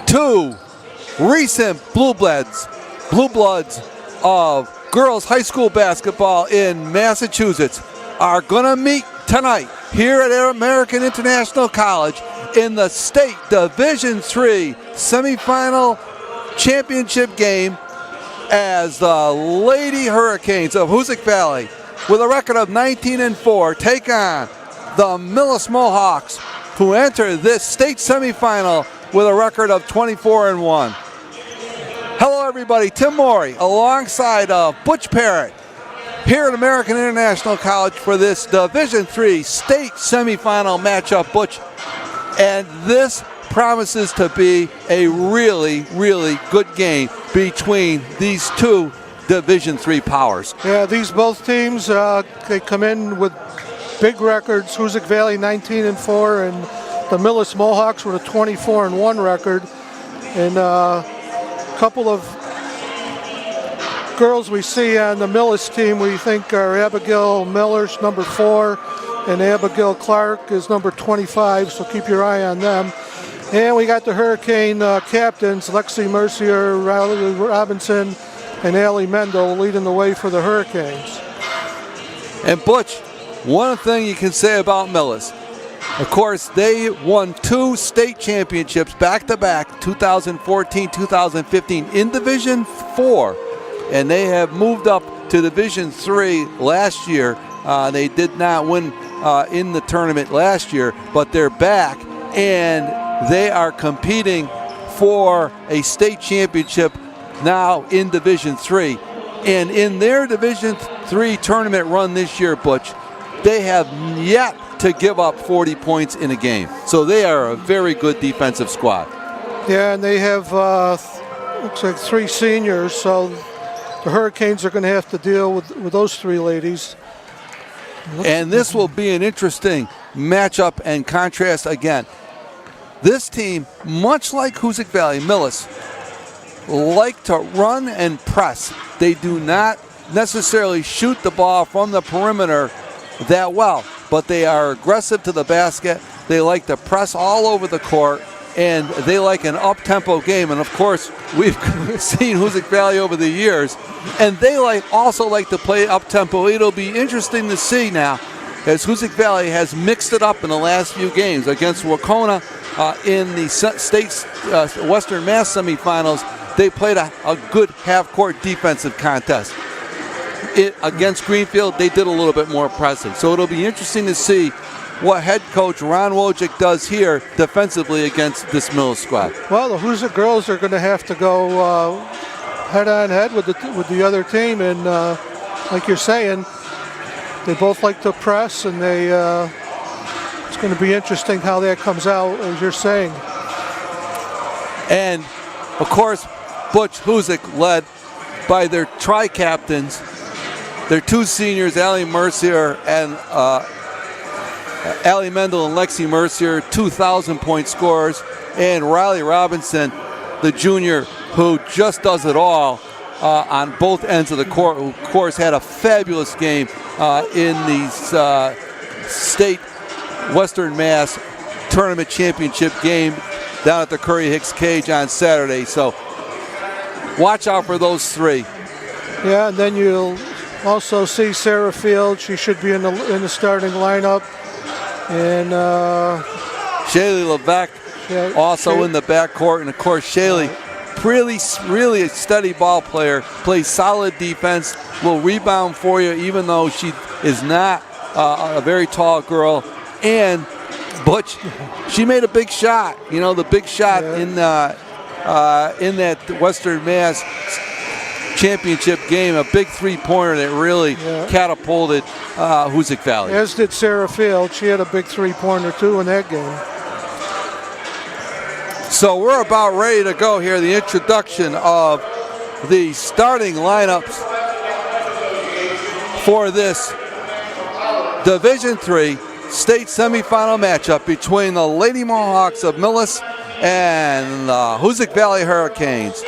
Two recent Blue Bloods of girls high school basketball in Massachusetts are going to meet tonight here at American International College in the state Division III semifinal championship game as the Lady Hurricanes of Hoosac Valley, with a record of 19-4, take on the Millis Mohawks, who enter this state semifinal with a record of 24-1. Hello everybody, Tim Morey alongside Butch Parrott here at American International College for this Division III state semifinal matchup, Butch. And this promises to be a really, really good game between these two Division III powers. Yeah, these both teams, they come in with big records. Hoosac Valley 19-4 and the Millis Mohawks with a 24-1 record. And a couple of girls we see on the Millis team we think are Abigail Miller's number 4 and Abigail Clark is number 25, so keep your eye on them. And we got the Hurricane captains, Lexi Mercier, Riley Robinson, and Allie Mendel leading the way for the Hurricanes. And Butch, one thing you can say about Millis, of course, they won 2 state championships back-to-back, 2014, 2015, in Division 4. And they have moved up to Division 3 last year. They did not win in the tournament last year, but they're back, and they are competing for a state championship now in Division 3. And in their Division 3 tournament run this year, Butch, they have yet to give up 40 points in a game. So they are a very good defensive squad. Yeah, and they have, looks like 3 seniors, so the Hurricanes are going to have to deal with those 3 ladies. And this will be an interesting matchup and contrast again. This team, much like Hoosac Valley, Millis, like to run and press. They do not necessarily shoot the ball from the perimeter that well, but they are aggressive to the basket. They like to press all over the court, and they like an up-tempo game. And of course, we've seen Hoosac Valley over the years, and they also like to play up-tempo. It'll be interesting to see now, as Hoosac Valley has mixed it up in the last few games against Wauconah in the state's Western Mass semifinals. They played a good half-court defensive contest. Against Greenfield, they did a little bit more pressing. So it'll be interesting to see what head coach Ron Wojcik does here defensively against this Millis squad. Well, the Hoosac girls are going to have to go head-on-head with the other team, and like you're saying, they both like to press, and it's going to be interesting how that comes out, as you're saying. And, of course, Butch, Hoosac led by their tri-captains, their 2 seniors, Allie Mercier and Allie Mendel and Lexi Mercier, 2,000-point scorers, and Riley Robinson, the junior, who just does it all on both ends of the court, who, of course, had a fabulous game in the state Western Mass tournament championship game down at the Curry Hicks Cage on Saturday. So watch out for those 3. Yeah, and then you'll also see Sarah Field. She should be in the starting lineup. And Shaylee Levesque also in the backcourt. And, of course, Shaylee, really a steady ball player, plays solid defense, will rebound for you even though she is not a very tall girl. And Butch, she made a big shot. You know, the big shot in that Western Mass championship game, a big 3-pointer that really catapulted Hoosac Valley. As did Sarah Field. She had a big 3-pointer too in that game. So we're about ready to go here. The introduction of the starting lineups for this Division III state semifinal matchup between the Lady Mohawks of Millis and the Hoosac Valley Hurricanes.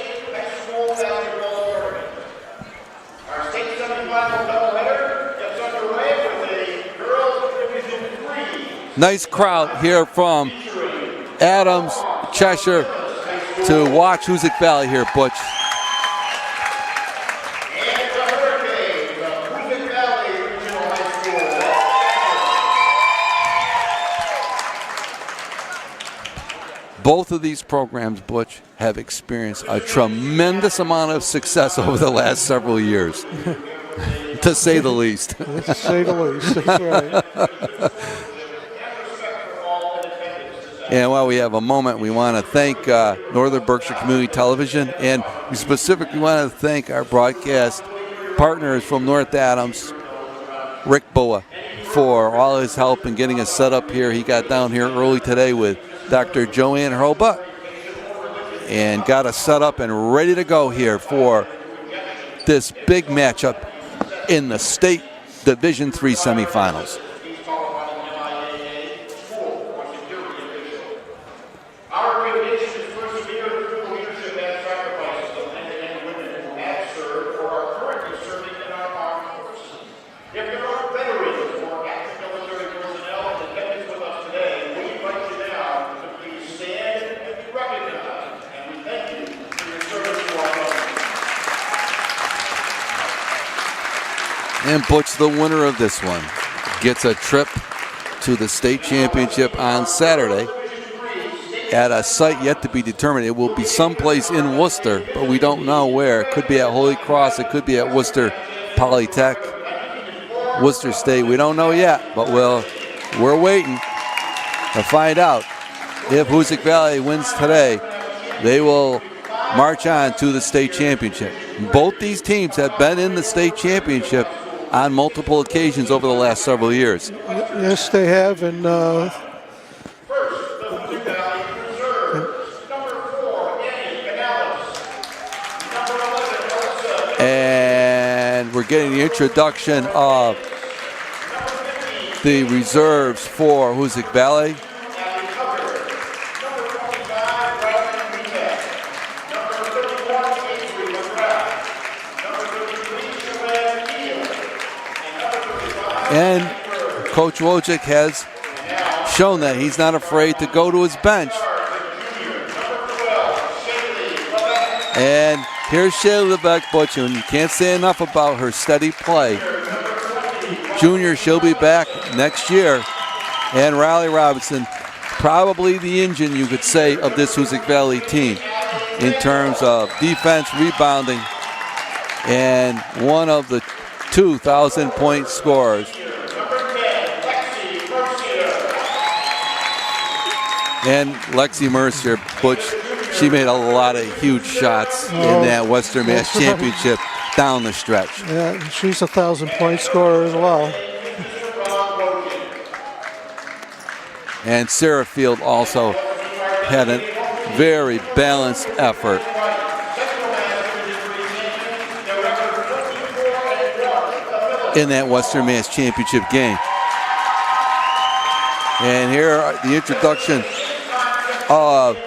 Our state semifinal doubleheader gets underway with a Girls Division III. Nice crowd here from Adams, Cheshire to watch Hoosac Valley here, Butch. And the Hurricanes of Hoosac Valley Regional High School. Both of these programs, Butch, have experienced a tremendous amount of success over the last several years, to say the least. To say the least, that's right. And while we have a moment, we want to thank Northern Berkshire Community Television, and we specifically want to thank our broadcast partners from North Adams, Rick Boa, for all his help in getting us set up here. He got down here early today with Dr. Joanne Hurlbutt and got us set up and ready to go here for this big matchup in the state Division III semifinals. Our great nation has persevered through the leadership and sacrifices of men and women who have served or are currently serving in our armed forces. If there are veterans or active military personnel in attendance with us today, we invite you now to please stand and be recognized. And we thank you for your service to our country. And Butch, the winner of this one, gets a trip to the state championship on Saturday at a site yet to be determined. It will be someplace in Worcester, but we don't know where. It could be at Holy Cross. It could be at Worcester Polytech, Worcester State. We don't know yet, but we're waiting to find out. If Hoosac Valley wins today, they will march on to the state championship. Both these teams have been in the state championship on multiple occasions over the last several years. Yes, they have, and and we're getting the introduction of the reserves for Hoosac Valley. And Coach Wojcik has shown that he's not afraid to go to his bench. And here's Shayla Lebeck, Butch, and you can't say enough about her steady play. Junior, she'll be back next year. And Riley Robinson, probably the engine, you could say, of this Hoosac Valley team in terms of defense, rebounding, and one of the 2,000-point scorers. And Lexi Mercier, Butch, she made a lot of huge shots in that Western Mass Championship down the stretch. yeah, she's a 1,000-point scorer as well. And Sarah Field also had a very balanced effort. In that Western Mass Championship game. And here are the introduction of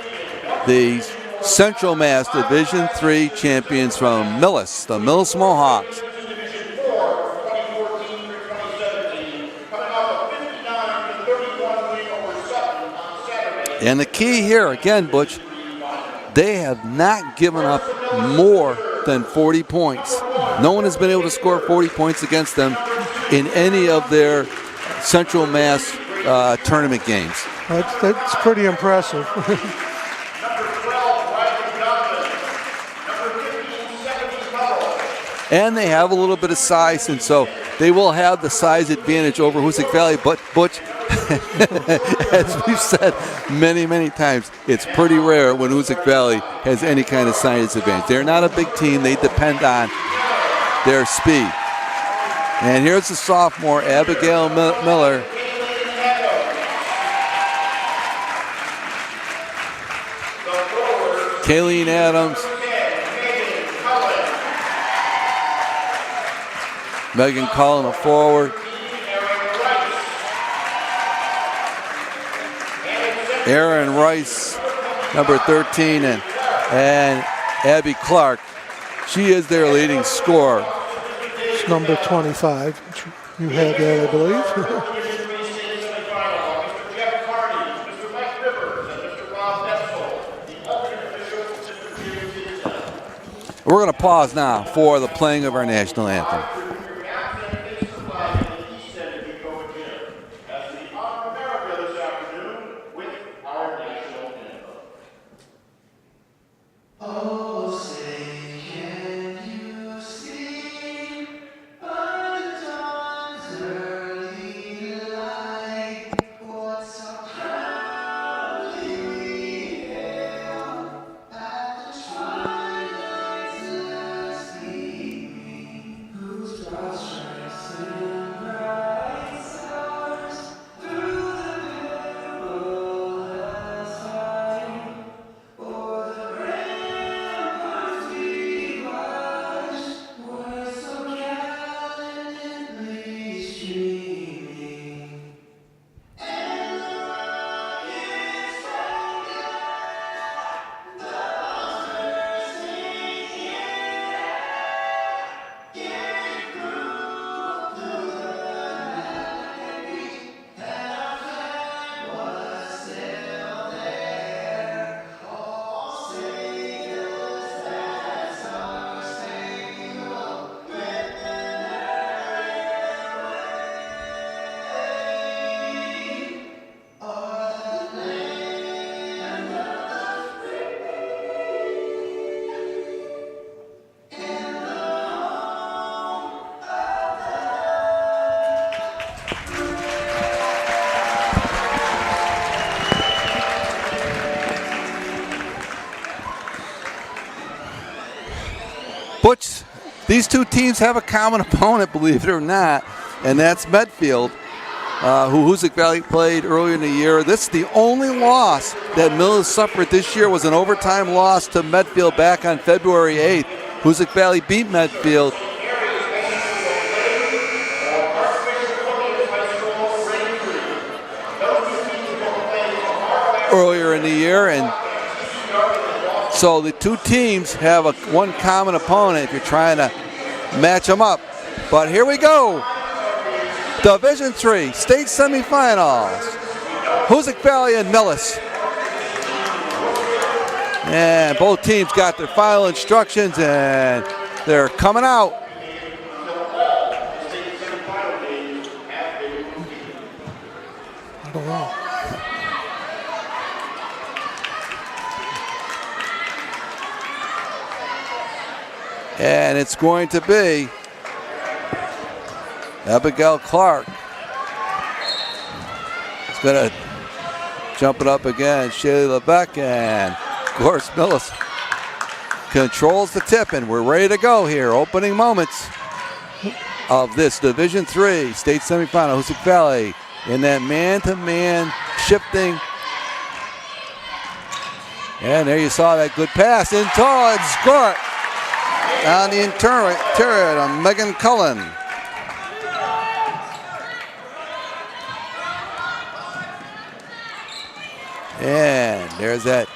the Central Mass Division III champions from Millis, the Millis Mohawks. And the key here, again, Butch, they have not given up more than 40 points. No one has been able to score 40 points against them in any of their Central Mass tournament games. That's pretty impressive. And they have a little bit of size, and so they will have the size advantage over Hoosac Valley. But Butch, as we've said many, many times, it's pretty rare when Hoosac Valley has any kind of size advantage. They're not a big team. They depend on their speed. And here's the sophomore, Abigail Miller. Kayleen Adams. Megan Cullen, a forward. Aaron Rice, number 13, and Abby Clark. She is their leading scorer. It's number 25. You had that, I believe. We're going to pause now for the playing of our national anthem. Butch, these two teams have a common opponent, believe it or not, and that's Medfield, who Hoosac Valley played earlier in the year. This is the only loss that Millis suffered this year, was an overtime loss to Medfield back on February 8th. Hoosac Valley beat Medfield earlier in the year, and so the two teams have one common opponent if you're trying to match them up. But here we go. Division III state semifinals. Hoosac Valley and Millis. And both teams got their final instructions and they're coming out. I don't know. And it's going to be Abigail Clark. It's going to jump it up again. Shaylee LeBeck, and of course Millis controls the tip, and we're ready to go here. Opening moments of this Division III state semifinal. Hoosac Valley in that man-to-man shifting. And there you saw that good pass in tall and score it. On the interior to Megan Cullen. And there's that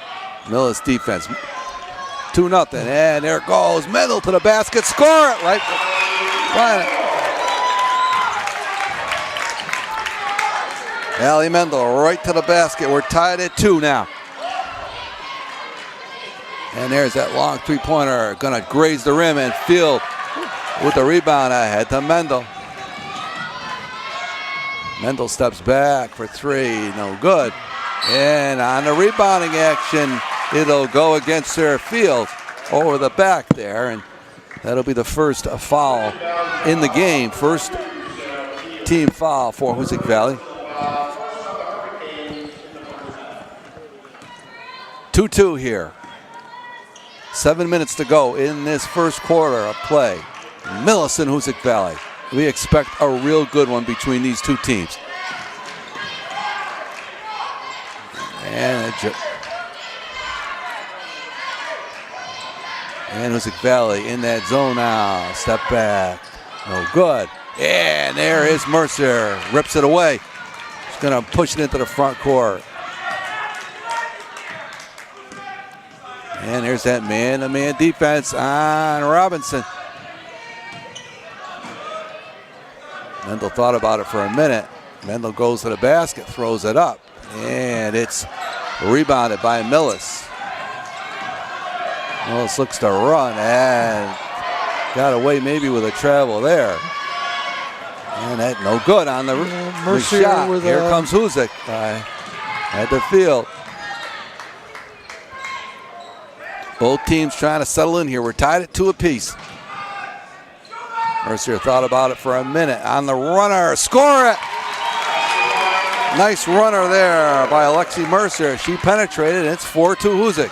Millis defense. 2-0. And there goes Mendel to the basket. Score it right. Allie Mendel right to the basket. We're tied at 2 now. And there's that long three-pointer, gonna graze the rim, and Field with the rebound ahead to Mendel. Mendel steps back for 3, no good. And on the rebounding action, it'll go against their Field over the back there, and that'll be the first foul in the game. First team foul for Hoosac Valley. 2-2 here. 7 minutes to go in this first quarter of play. Millis and Hoosac Valley. We expect a real good one between these two teams. And Hoosac Valley in that zone now. Step back. No good. And there is Mercer. Rips it away. He's going to push it into the front court. And there's that man-to-man defense on Robinson. Mendel thought about it for a minute. Mendel goes to the basket, throws it up. And it's rebounded by Millis. Millis looks to run and got away maybe with a travel there. And that no good on the shot. Here comes Hoosac at the field. Both teams trying to settle in here. We're tied at 2 apiece. Mercier thought about it for a minute. On the runner, score it! Nice runner there by Alexi Mercer. She penetrated, and it's 4-2 Hoosac.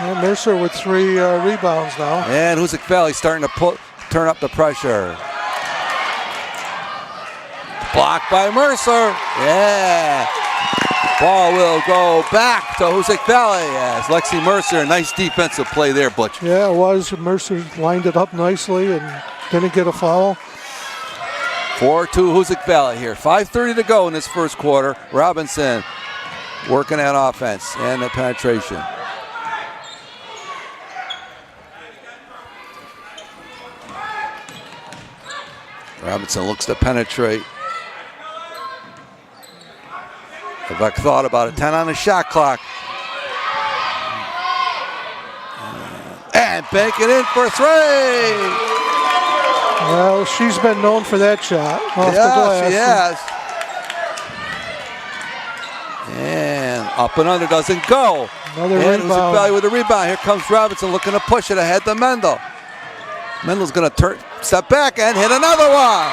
And Mercer with 3 rebounds now. And Hoosac Valley starting to turn up the pressure. Blocked by Mercer. Yeah. Ball will go back to Hoosac Valley as Lexi Mercer. Nice defensive play there, Butch. Yeah, it was. Mercer lined it up nicely and didn't get a foul. 4-2 Hoosac Valley here. 5:30 to go in this first quarter. Robinson working at offense and the penetration. Robinson looks to penetrate. Vivek thought about it. 10 on the shot clock. And bank it in for 3. Well, she's been known for that shot off the glass. She has. And up and under doesn't go. Another and rebound. Valley with a rebound. Here comes Robinson looking to push it ahead to Mendel. Mendel's going to step back and hit another one.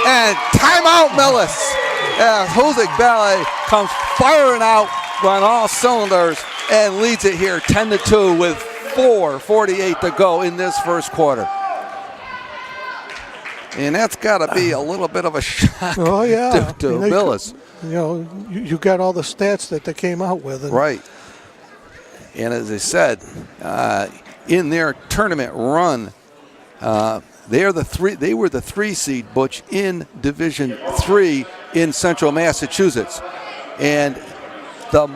And timeout, Millis. As Hoosac Valley comes firing out on all cylinders and leads it here 10-2 with 4:48 to go in this first quarter. And that's got to be a little bit of a shock Oh, yeah. to Millis. You know, you got all the stats that they came out with. Right. And as I said, in their tournament run, they were the 3 seed, Butch, in Division 3 in Central Massachusetts. And the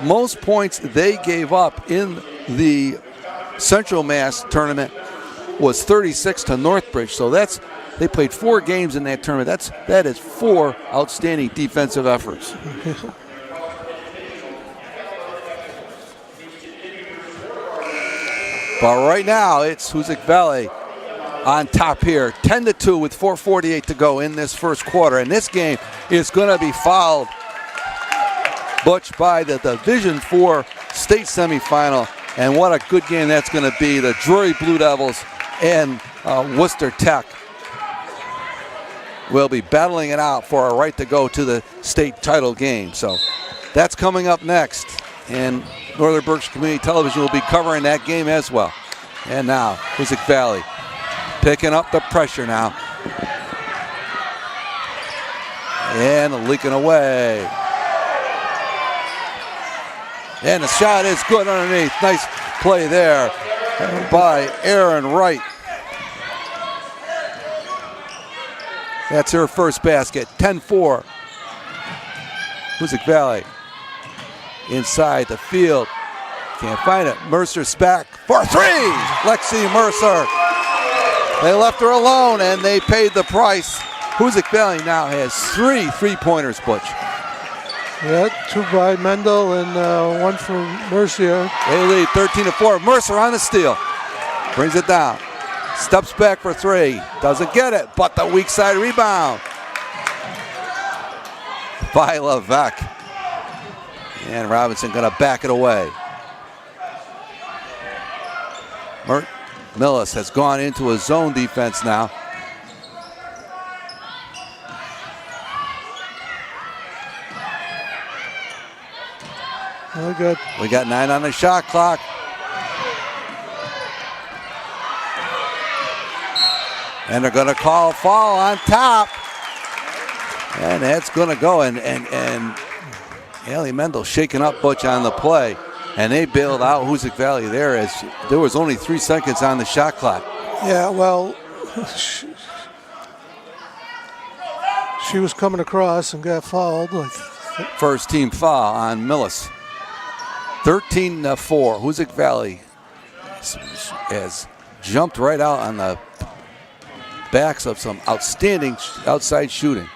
most points they gave up in the Central Mass tournament was 36 to Northbridge. So they played 4 games in that tournament. That is 4 outstanding defensive efforts. But right now it's Hoosac Valley on top here, 10-2 with 4:48 to go in this first quarter. And this game is going to be followed, Butch, by the Division 4 state semifinal. And what a good game that's going to be. The Drury Blue Devils and Worcester Tech will be battling it out for a right to go to the state title game. So that's coming up next. And Northern Berkshire Community Television will be covering that game as well. And now, Hoosac Valley picking up the pressure now. And leaking away. And the shot is good underneath. Nice play there by Aaron Wright. That's her first basket. 10-4. Hoosac Valley inside the field. Can't find it. Mercer's back for 3. Lexi Mercer. They left her alone and they paid the price. Hoosac Valley now has 3 3-pointers, Butch. Yeah, 2 by Mendel and 1 from Mercier. They lead 13-4. Mercer on the steal. Brings it down. Steps back for 3. Doesn't get it, but the weak side rebound by Levesque. And Robinson going to back it away. Millis has gone into a zone defense now. Really good. We got 9 on the shot clock. And they're going to call a foul on top. And that's going to go. And Haley Mendel shaking up Butch on the play. And they bailed out Hoosac Valley there as there was only 3 seconds on the shot clock. Yeah, well, she was coming across and got fouled. First team foul on Millis. 13-4. Hoosac Valley has jumped right out on the backs of some outstanding outside shooting.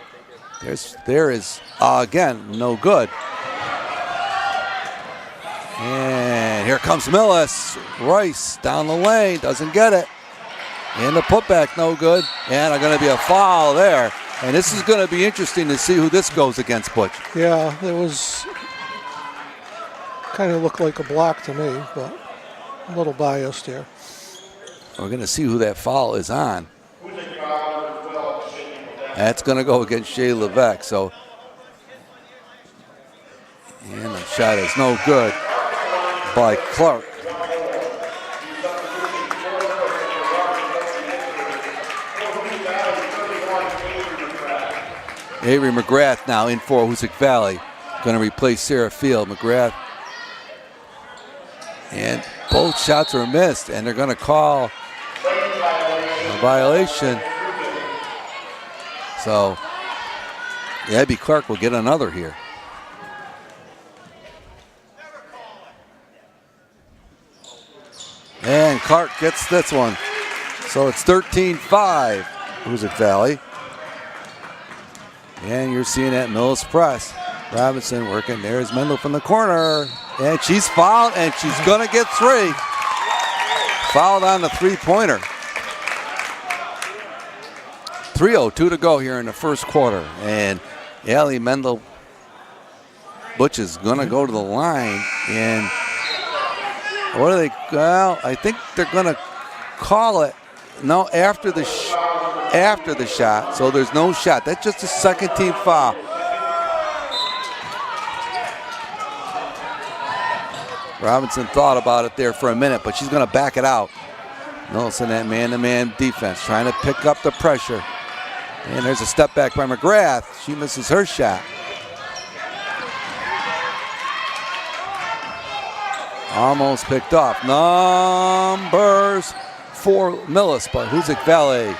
There is again, no good. And here comes Millis. Rice down the lane, doesn't get it. And the putback, no good. And there's going to be a foul there. And this is going to be interesting to see who this goes against, Butch. Yeah, it was kind of looked like a block to me, but a little biased here. We're going to see who that foul is on. That's going to go against Shay Levesque. So, and the shot is no good by Clark. Avery McGrath now in for Hoosac Valley. Going to replace Sarah Field. McGrath. And both shots were missed, and they're going to call a violation. So, Abby Clark will get another here. And Clark gets this one. So it's 13-5, Hoosac Valley. And you're seeing that Millis press. Robinson working. There's Mendel from the corner. And she's fouled, and she's going to get three. Fouled on the three-pointer. 3:02 to go here in the first quarter. And Allie Mendel Butch is going to go to the line. And what are they? Well, I think they're going to call it. No, after the shot. So there's no shot. That's just a second team foul. Robinson thought about it there for a minute, but she's going to back it out. Nelson, that man-to-man defense, trying to pick up the pressure. And there's a step back by McGrath. She misses her shot. Almost picked off. Numbers for Millis, but Hoosac Valley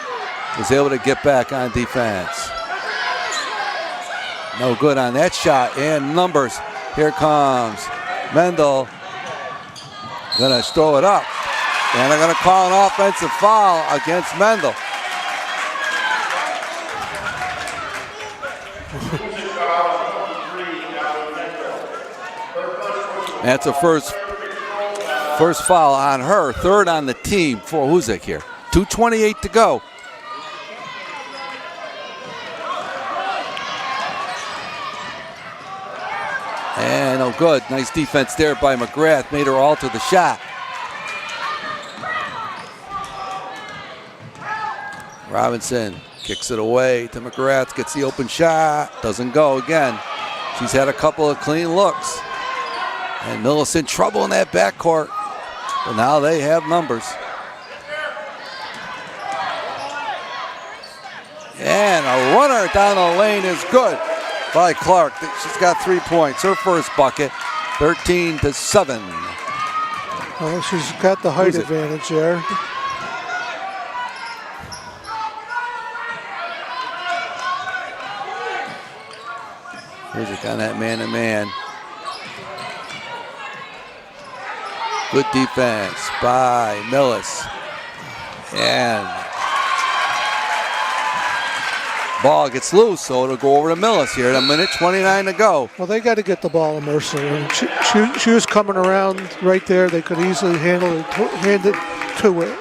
is able to get back on defense. No good on that shot. And numbers. Here comes Mendel. Gonna throw it up. And they're gonna call an offensive foul against Mendel. That's a first foul on her. Third on the team for Hoosac here. 2:28 to go. And no good. Nice defense there by McGrath. Made her alter the shot. Robinson kicks it away to McGrath. Gets the open shot. Doesn't go again. She's had a couple of clean looks. And Millis in trouble in that backcourt. But now they have numbers. And a runner down the lane is good by Clark. She's got 3 points. Her first bucket, 13-7. Well, she's got the height advantage there. Hoosac on that man-to-man. Good defense by Millis. And ball gets loose, so it'll go over to Millis here at 1:29 to go. Well, they got to get the ball to Mercer. She was coming around right there. They could easily hand it to it.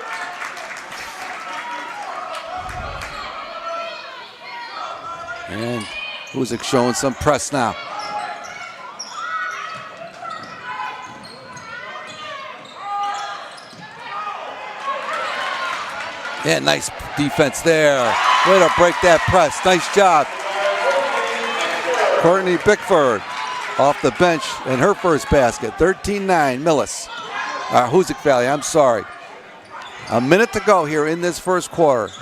And Hoosac showing some press now. Yeah, nice defense there. Way to break that press. Nice job. Courtney Bickford off the bench in her first basket. 13-9, Millis. Hoosac Valley, I'm sorry. A minute to go here in this first quarter.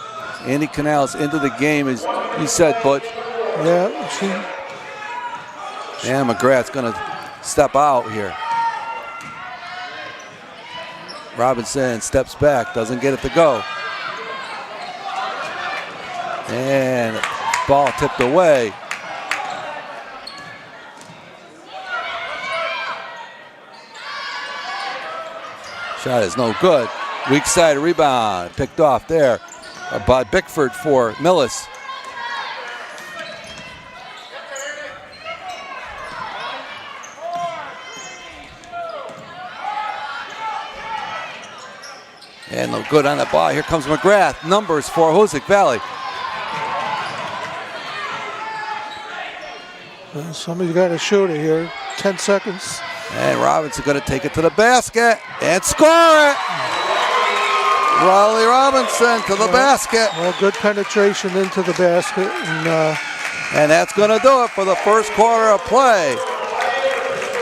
Andy Canals into the game, as you said, Butch. Yeah, and McGrath's going to step out here. Robinson steps back, doesn't get it to go. And Ball tipped away. Shot is no good. Weak side rebound. Picked off there by Bickford for Millis. And no good on the ball. Here comes McGrath. Numbers for Hoosac Valley. Well, somebody's got to shoot it here. 10 seconds. And Robinson going to take it to the basket and score it. Raleigh Robinson to the basket. Well, good penetration into the basket. And that's going to do it for the first quarter of play.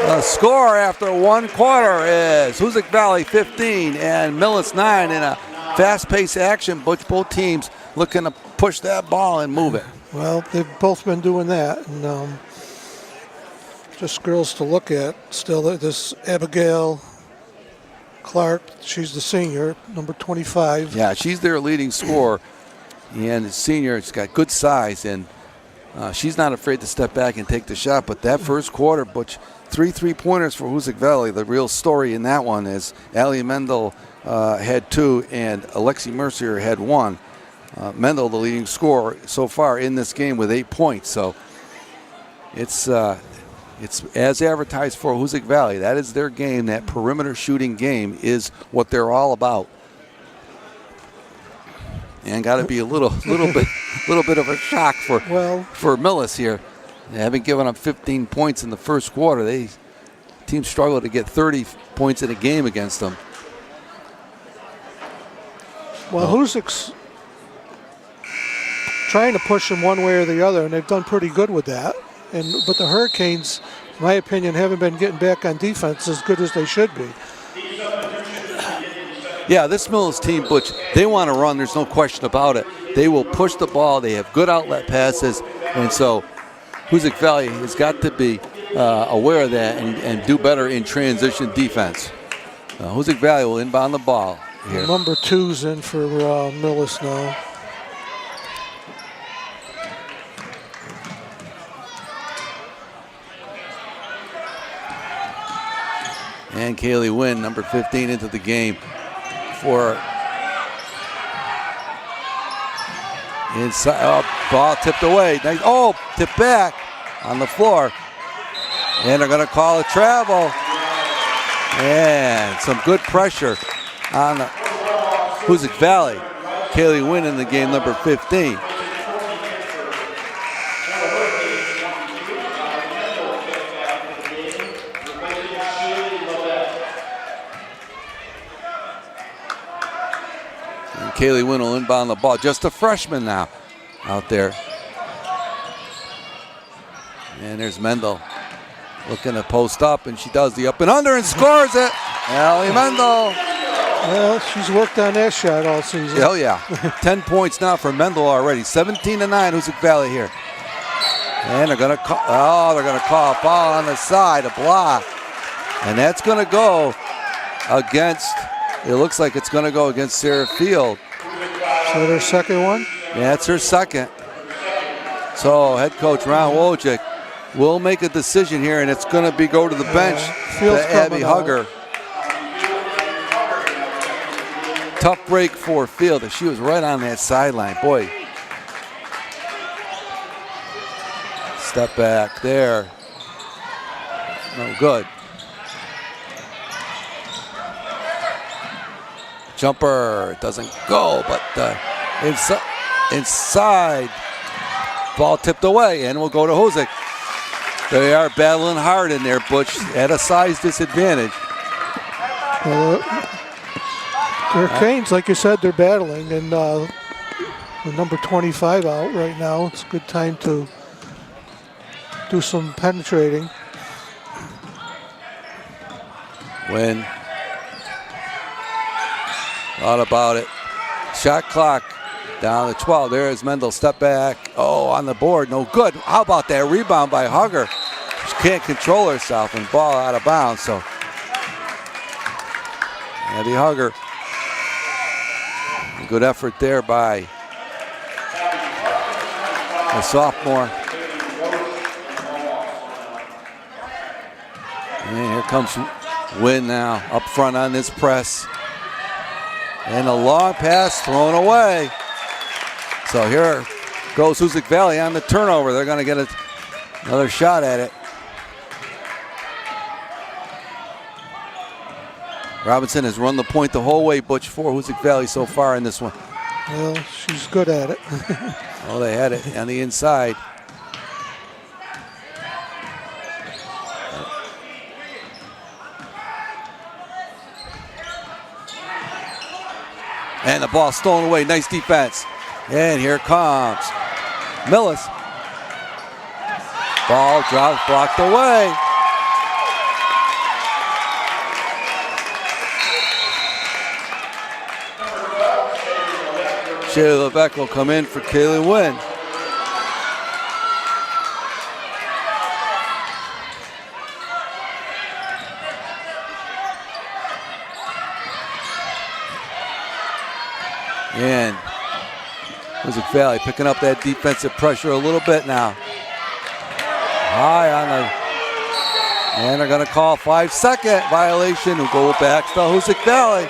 The score after 1 quarter is Hoosac Valley 15 and Millis 9 in a fast-paced action. Both teams looking to push that ball and move it. Well, they've both been doing that. And just girls to look at. Still, this Abigail Clark, she's the senior, number 25. Yeah, she's their leading scorer. And the senior, she's got good size, and she's not afraid to step back and take the shot. But that first quarter, Butch, 3 3-pointers for Hoosac Valley. The real story in that one is Allie Mendel had 2 and Alexi Mercier had 1. Mendel, the leading scorer so far in this game with 8 points. So it's as advertised for Hoosac Valley. That is their game. That perimeter shooting game is what they're all about. And got to be a little bit of a shock for Millis here. They haven't given up 15 points in the first quarter. Teams struggle to get 30 points in a game against them. Well, Hoosac's trying to push them one way or the other, and they've done pretty good with that. But the Hurricanes, in my opinion, haven't been getting back on defense as good as they should be. Yeah, this Millis team, Butch, they want to run. There's no question about it. They will push the ball. They have good outlet passes. And so Hoosac Valley has got to be aware of that and do better in transition defense. Hoosac Valley will inbound the ball here. Number 2's in for Millis now. And Kaylee Wynn, number 15, into the game for inside. Ball tipped away. Nice. Oh, tipped back on the floor. And they're going to call a travel. And some good pressure on Hoosac Valley. Kaylee Wynn in the game, number 15. Kaylee Wynn will inbound the ball. Just a freshman now out there. And there's Mendel looking to post up, and she does the up and under and scores it. Allie Mendel. Well, she's worked on that shot all season. Oh, yeah. 10 points now for Mendel already. 17-9, Hoosac Valley here. And they're going to call a foul on the side, a block. And that's going to go against, it looks like it's going to go against Sarah Field. Is that her second one? Yeah, it's her second. So head coach Ron Wojcik will make a decision here, and it's going to go to the bench to Abby Hugger. Tough break for Field. She was right on that sideline. Boy. Step back there. No good. Jumper doesn't go, but inside. Ball tipped away, and we'll go to Hoosac. They are battling hard in there, Butch, at a size disadvantage. Well, the Hurricanes, like you said, they're battling, and the number 25 out right now. It's a good time to do some penetrating. Win. Thought about it. Shot clock down to 12. There is Mendel. Step back. Oh, on the board. No good. How about that rebound by Hugger? She can't control herself and ball out of bounds. So Abby Hugger. Good effort there by the sophomore. And here comes Wynn now up front on this press. And a long pass thrown away. So here goes Hoosac Valley on the turnover. They're going to get another shot at it. Robinson has run the point the whole way, Butch, for Hoosac Valley so far in this one. Well, she's good at it. Oh, they had it on the inside. And the ball stolen away. Nice defense. And here comes Millis. Ball dropped, blocked away. Shayla Levesque will come in for Kaylin Wynn. And Hoosac Valley picking up that defensive pressure a little bit now. High on the, and they're going to call a 5-second violation. We'll go back to Hoosac Valley.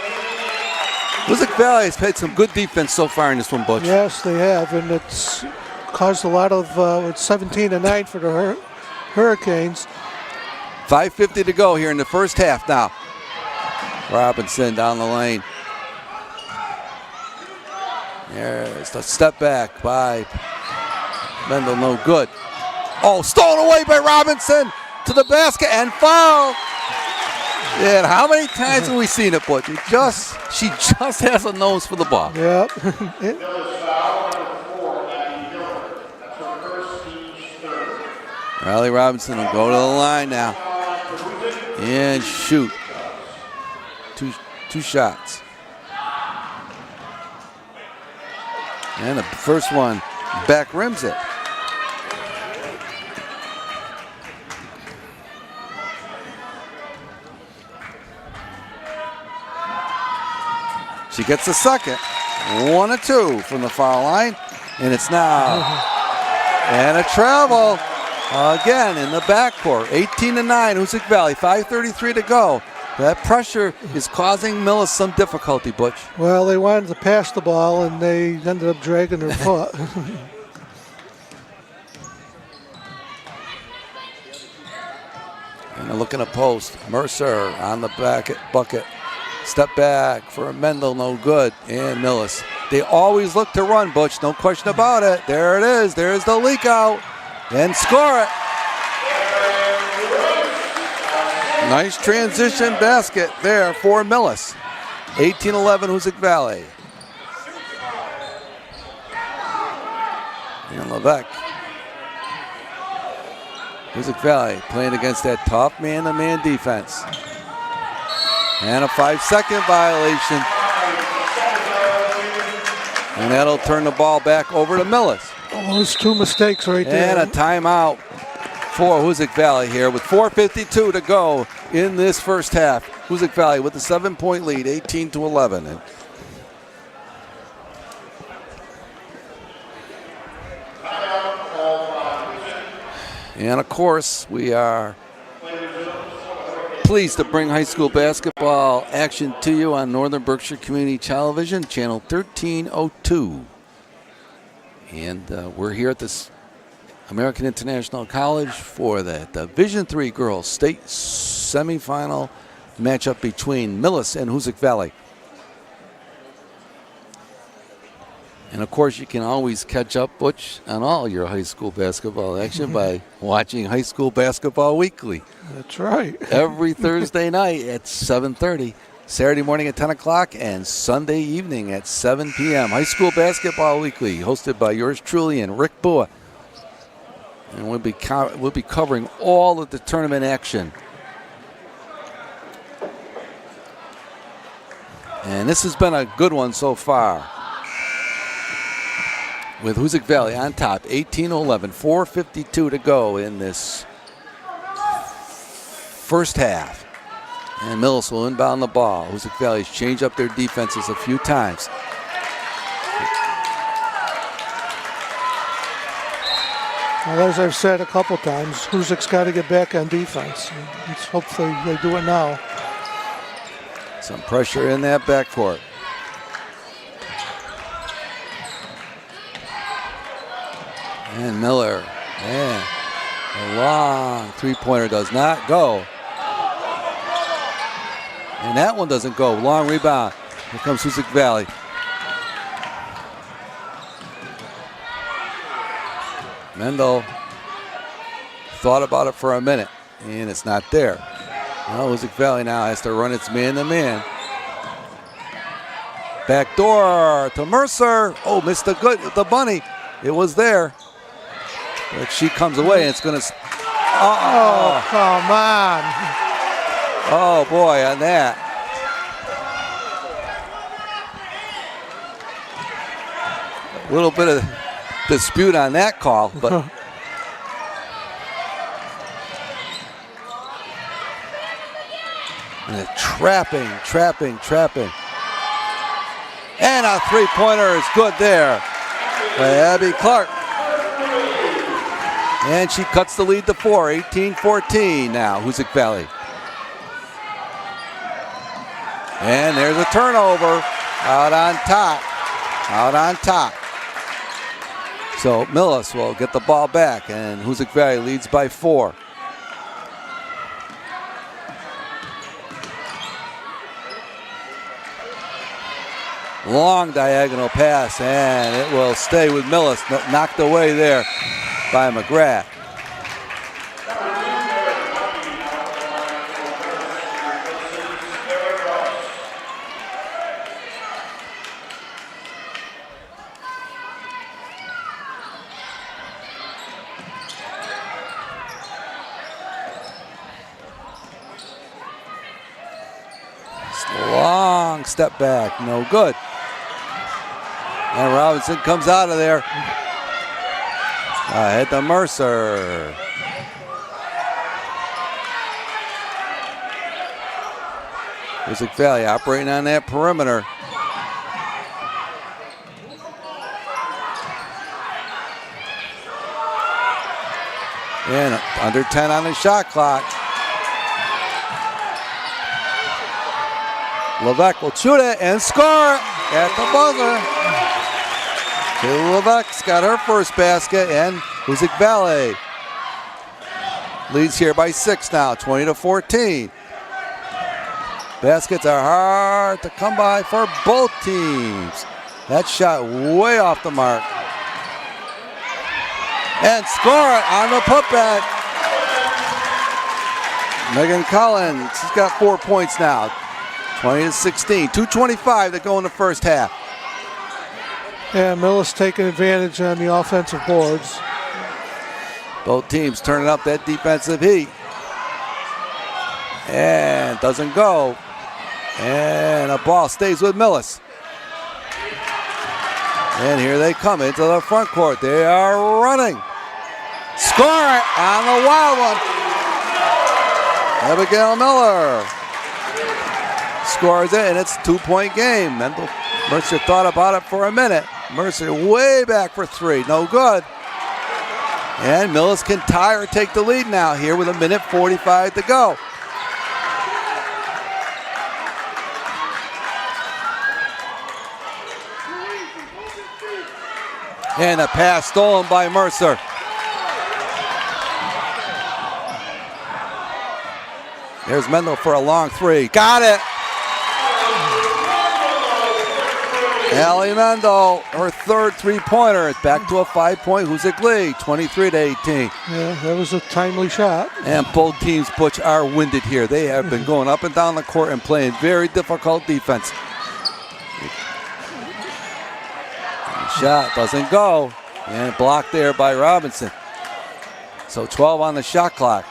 Hoosac Valley has played some good defense so far in this one, Butch. Yes, they have, and it's caused a lot of, it's 17-9 for the Hurricanes. 5:50 to go here in the first half now. Robinson down the lane. There's the step back by Mendel, no good. Oh, stolen away by Robinson to the basket and foul. And how many times have we seen it, Butch? She just has a nose for the ball. Yep. Riley Robinson will go to the line now and shoot. Two shots. And the first one back rims it. She gets the second. 1 of 2 from the foul line. And it's now. And a travel again in the backcourt. 18-9, Hoosac Valley. 5:33 to go. That pressure is causing Millis some difficulty, Butch. Well, they wanted to pass the ball, and they ended up dragging their foot. And they're looking at post. Mercer on the bucket. Step back for Mendel, no good. And Millis. They always look to run, Butch, no question about it. There it is. There's the leak out. And score it. Nice transition basket there for Millis. 18-11 Hoosac Valley. And Levesque. Hoosac Valley playing against that tough man-to-man defense. And a 5-second violation. And that'll turn the ball back over to Millis. Oh, those 2 mistakes right there. And a timeout for Hoosac Valley here with 4:52 to go in this first half. Hoosac Valley with a 7-point lead, 18-11. And of course, we are pleased to bring high school basketball action to you on Northern Berkshire Community Television, channel 1302. And we're here at this American International College for the Division III Girls State Semifinal matchup between Millis and Hoosac Valley. And of course, you can always catch up, Butch, on all your high school basketball action by watching High School Basketball Weekly. That's right. Every Thursday night at 7:30, Saturday morning at 10 o'clock, and Sunday evening at 7 p.m. High School Basketball Weekly, hosted by yours truly and Rick Bua. And we'll be covering all of the tournament action. And this has been a good one so far, with Hoosac Valley on top, 18-11, 4:52 to go in this first half. And Millis will inbound the ball. Hoosac Valley's changed up their defenses a few times. Well, as I've said a couple times, Hoosac's got to get back on defense. Let's hopefully they do it now. Some pressure in that backcourt. And Miller, man, a long three-pointer does not go. And that one doesn't go. Long rebound. Here comes Hoosac Valley. Mendel thought about it for a minute, and it's not there. Now Hoosac Valley now has to run its man-to-man. Back door to Mercer. Oh, missed the bunny. It was there. But she comes away, and it's going to... Oh, come on. Oh, boy, on that. A little bit of dispute on that call, but... And trapping. And a three-pointer is good there by Abby Clark. And she cuts the lead to 4, 18-14 now, Hoosac Valley. And there's a turnover out on top. So Millis will get the ball back, and Hoosac Valley leads by 4. Long diagonal pass, and it will stay with Millis. Knocked away there by McGrath. Long step back, no good. And Robinson comes out of there. Ahead to Mercer. Hoosac Valley operating on that perimeter. And under 10 on the shot clock. Levesque will shoot it and score at the buzzer. Levesque's got her first basket, and Hoosac Valley leads here by 6 now, 20-14. Baskets are hard to come by for both teams. That shot way off the mark. And score it on the putback. Megan Collins, she's got 4 points now. 20-16, 2:25 to go in the first half. Yeah, Millis taking advantage on the offensive boards. Both teams turning up that defensive heat. And doesn't go. And a ball stays with Millis. And here they come into the front court. They are running. Score it on the wild one. Abigail Miller scores it, and it's a 2-point game. Mercer thought about it for a minute. Mercer way back for 3, no good. And Millis can tie or take the lead now here with 1:45 to go. And a pass stolen by Mercer. There's Mendel for a long 3. Got it. Allie Mendel, her third three-pointer. It's back to a 5-point Hoosac lead, 23-18. Yeah, that was a timely shot. And both teams, Butch, are winded here. They have been going up and down the court and playing very difficult defense. Shot doesn't go. And blocked there by Robinson. So 12 on the shot clock.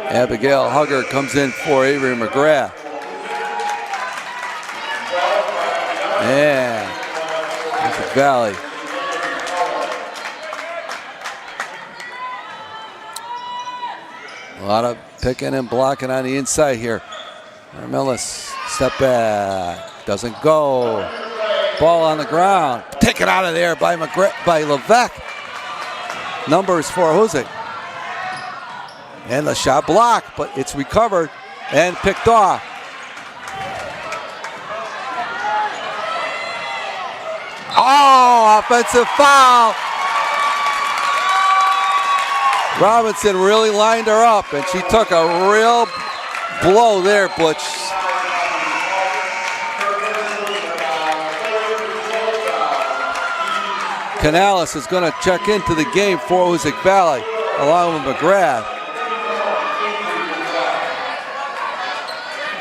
Abigail Hugger comes in for Avery McGrath. And Hoosac Valley. A lot of picking and blocking on the inside here. Millis, step back, doesn't go. Ball on the ground. Taken out of there by Levesque. Numbers for Hoosac. And the shot blocked, but it's recovered and picked off. Oh, offensive foul. Robinson really lined her up, and she took a real blow there, Butch. Canales is going to check into the game for Hoosac Valley, along with McGrath.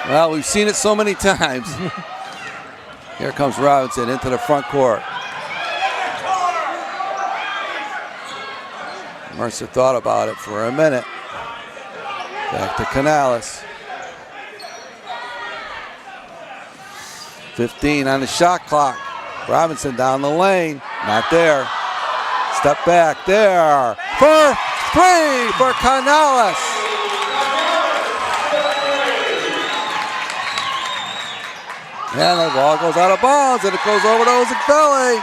Well, we've seen it so many times. Here comes Robinson into the front court. Mercer thought about it for a minute. Back to Canales. 15 on the shot clock. Robinson down the lane. Not there. Step back there. For three for Canales. And the ball goes out of bounds, and it goes over to Hoosac Valley.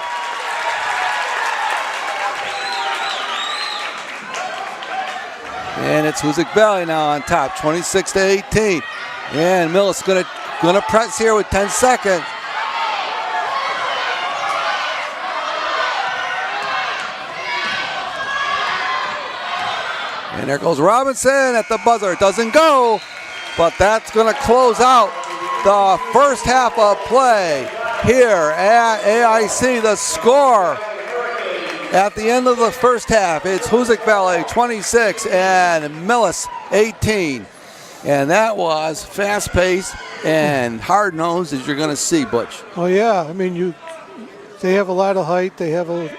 And it's Hoosac Valley now on top, 26-18. And Millis gonna press here with 10 seconds. And there goes Robinson at the buzzer. It doesn't go, but that's gonna close out the first half of play here at AIC. The score at the end of the first half, it's Hoosac Valley 26 and Millis 18. And that was fast-paced and hard-nosed, as you're going to see, Butch. Well, yeah. I mean, they have a lot of height. They have the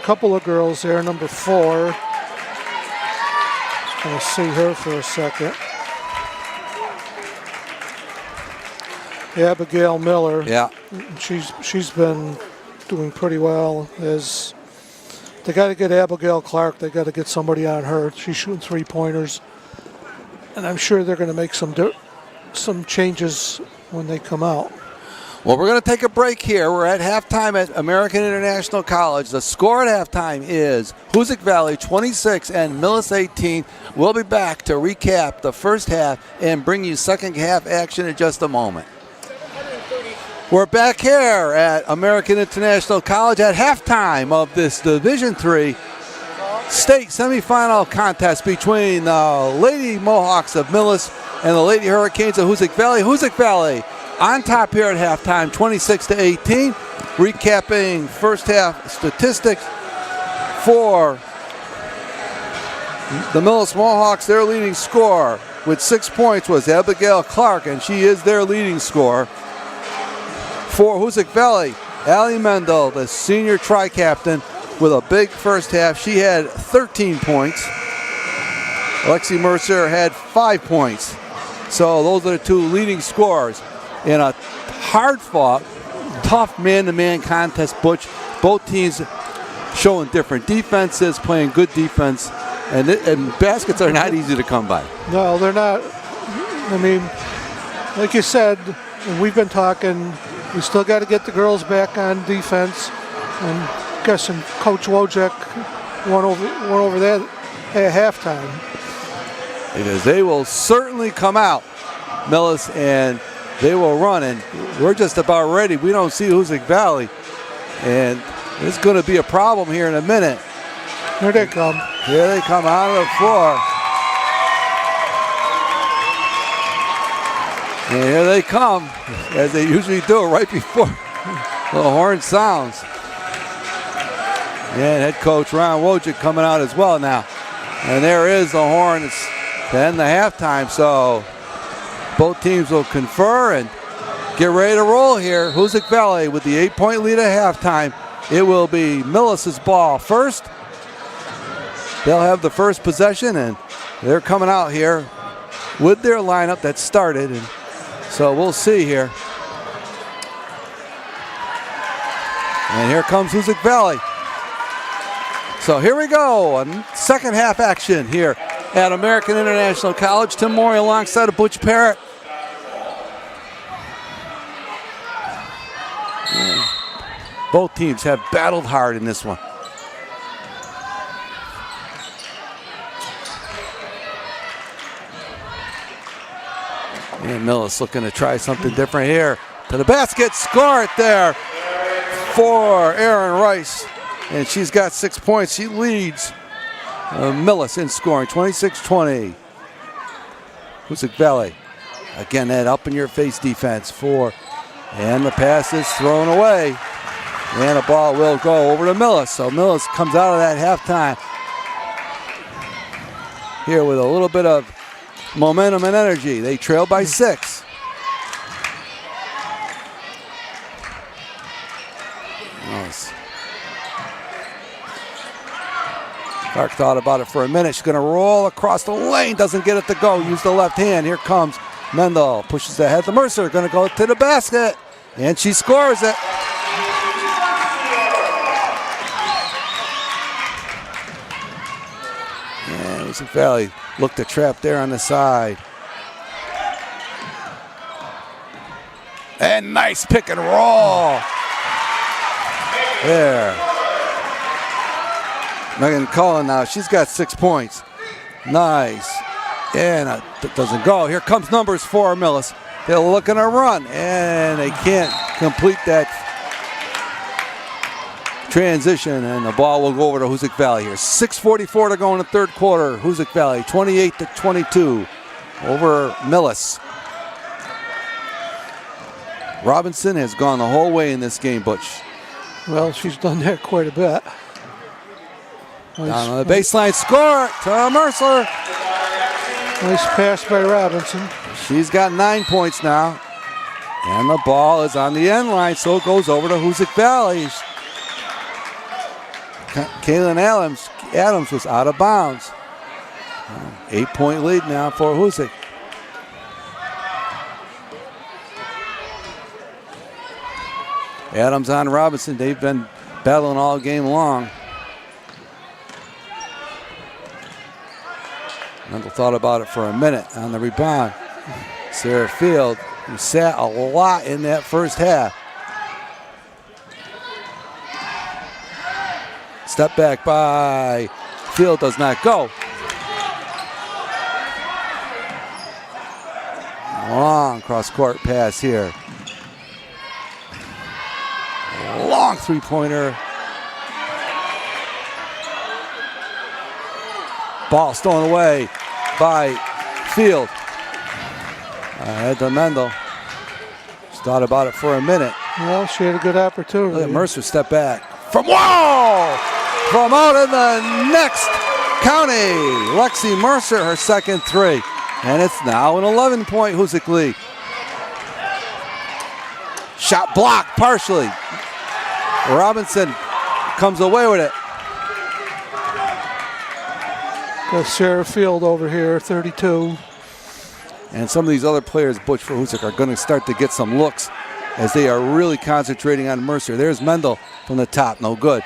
couple of girls there, number 4. I'll see her for a second. Abigail Miller. Yeah. She's been doing pretty well. As they got to get Abigail Clark, they got to get somebody on her. She's shooting 3-pointers, and I'm sure they're going to make some changes when they come out. Well, we're going to take a break here. We're at halftime at American International College. The score at halftime is Hoosac Valley 26 and Millis 18. We'll be back to recap the first half and bring you second half action in just a moment. We're back here at American International College at halftime of this Division III state semifinal contest between the Lady Mohawks of Millis and the Lady Hurricanes of Hoosac Valley. Hoosac Valley on top here at halftime, 26-18. Recapping first half statistics for the Millis Mohawks. Their leading scorer with 6 points was Abigail Clark, and she is their leading scorer. For Hoosac Valley, Allie Mendel, the senior tri-captain, with a big first half. She had 13 points. Lexi Mercer had 5 points. So those are the two leading scorers in a hard-fought, tough man-to-man contest, Butch. Both teams showing different defenses, playing good defense, and baskets are not easy to come by. No, they're not. I mean, like you said, and we've been talking, we still got to get the girls back on defense. And guessing Coach Wojcik went over that at halftime. Because they will certainly come out, Millis, and they will run. And we're just about ready. We don't see Hoosac Valley. And it's going to be a problem here in a minute. Here they come. Here they come out of the floor. And here they come, as they usually do right before the horn sounds. And head coach Ron Wojcik coming out as well now. And there is the horn. It's to end the halftime. So both teams will confer and get ready to roll here. Hoosac Valley with the 8-point lead at halftime. It will be Millis's ball first. They'll have the first possession, and they're coming out here with their lineup that started. And so we'll see here. And here comes Hoosac Valley. So here we go, second half action here at American International College. Tim Morey alongside of Butch Parrott. Both teams have battled hard in this one. And Millis looking to try something different here. To the basket, score it there for Aaron Rice. And she's got 6 points. She leads Millis in scoring, 26-20. Hoosac Valley. Again, that up-in-your-face defense for, and the pass is thrown away. And the ball will go over to Millis. So Millis comes out of that halftime here with a little bit of momentum and energy. They trail by 6. Millis. Clark thought about it for a minute. She's going to roll across the lane. Doesn't get it to go. Use the left hand. Here comes Mendel. Pushes ahead to Mercer. Going to go to the basket. And she scores it. And Hoosac Valley looked to trap there on the side. And nice pick and roll. There. Megan Cullen now, she's got 6 points. Nice. And that doesn't go. Here comes numbers 4, Millis. They're looking to run, and they can't complete that transition, and the ball will go over to Hoosac Valley here. 6:44 to go in the third quarter. Hoosac Valley, 28-22 over Millis. Robinson has gone the whole way in this game, Butch. Well, she's done that quite a bit. Down on the baseline, score to Mercer. Nice pass by Robinson. She's got 9 points now. And the ball is on the end line, so it goes over to Hoosac Valley. Kaylin Adams was out of bounds. 8-point lead now for Hoosac. Adams on Robinson. They've been battling all game long. Mendel thought about it for a minute on the rebound. Sarah Field, who sat a lot in that first half. Step back by Field, does not go. Long cross-court pass here. Long three-pointer. Ball stolen away by Field. Ahead to Mendel. Just thought about it for a minute. Well, she had a good opportunity. Look at Mercer step back. From out in the next county. Lexi Mercer, her second three. And it's now an 11-point Hoosac lead. Shot blocked partially. Robinson comes away with it. Got Sarah Field over here, 32. And some of these other players, Butch, for Hoosac, are going to start to get some looks as they are really concentrating on Mercer. There's Mendel from the top, no good.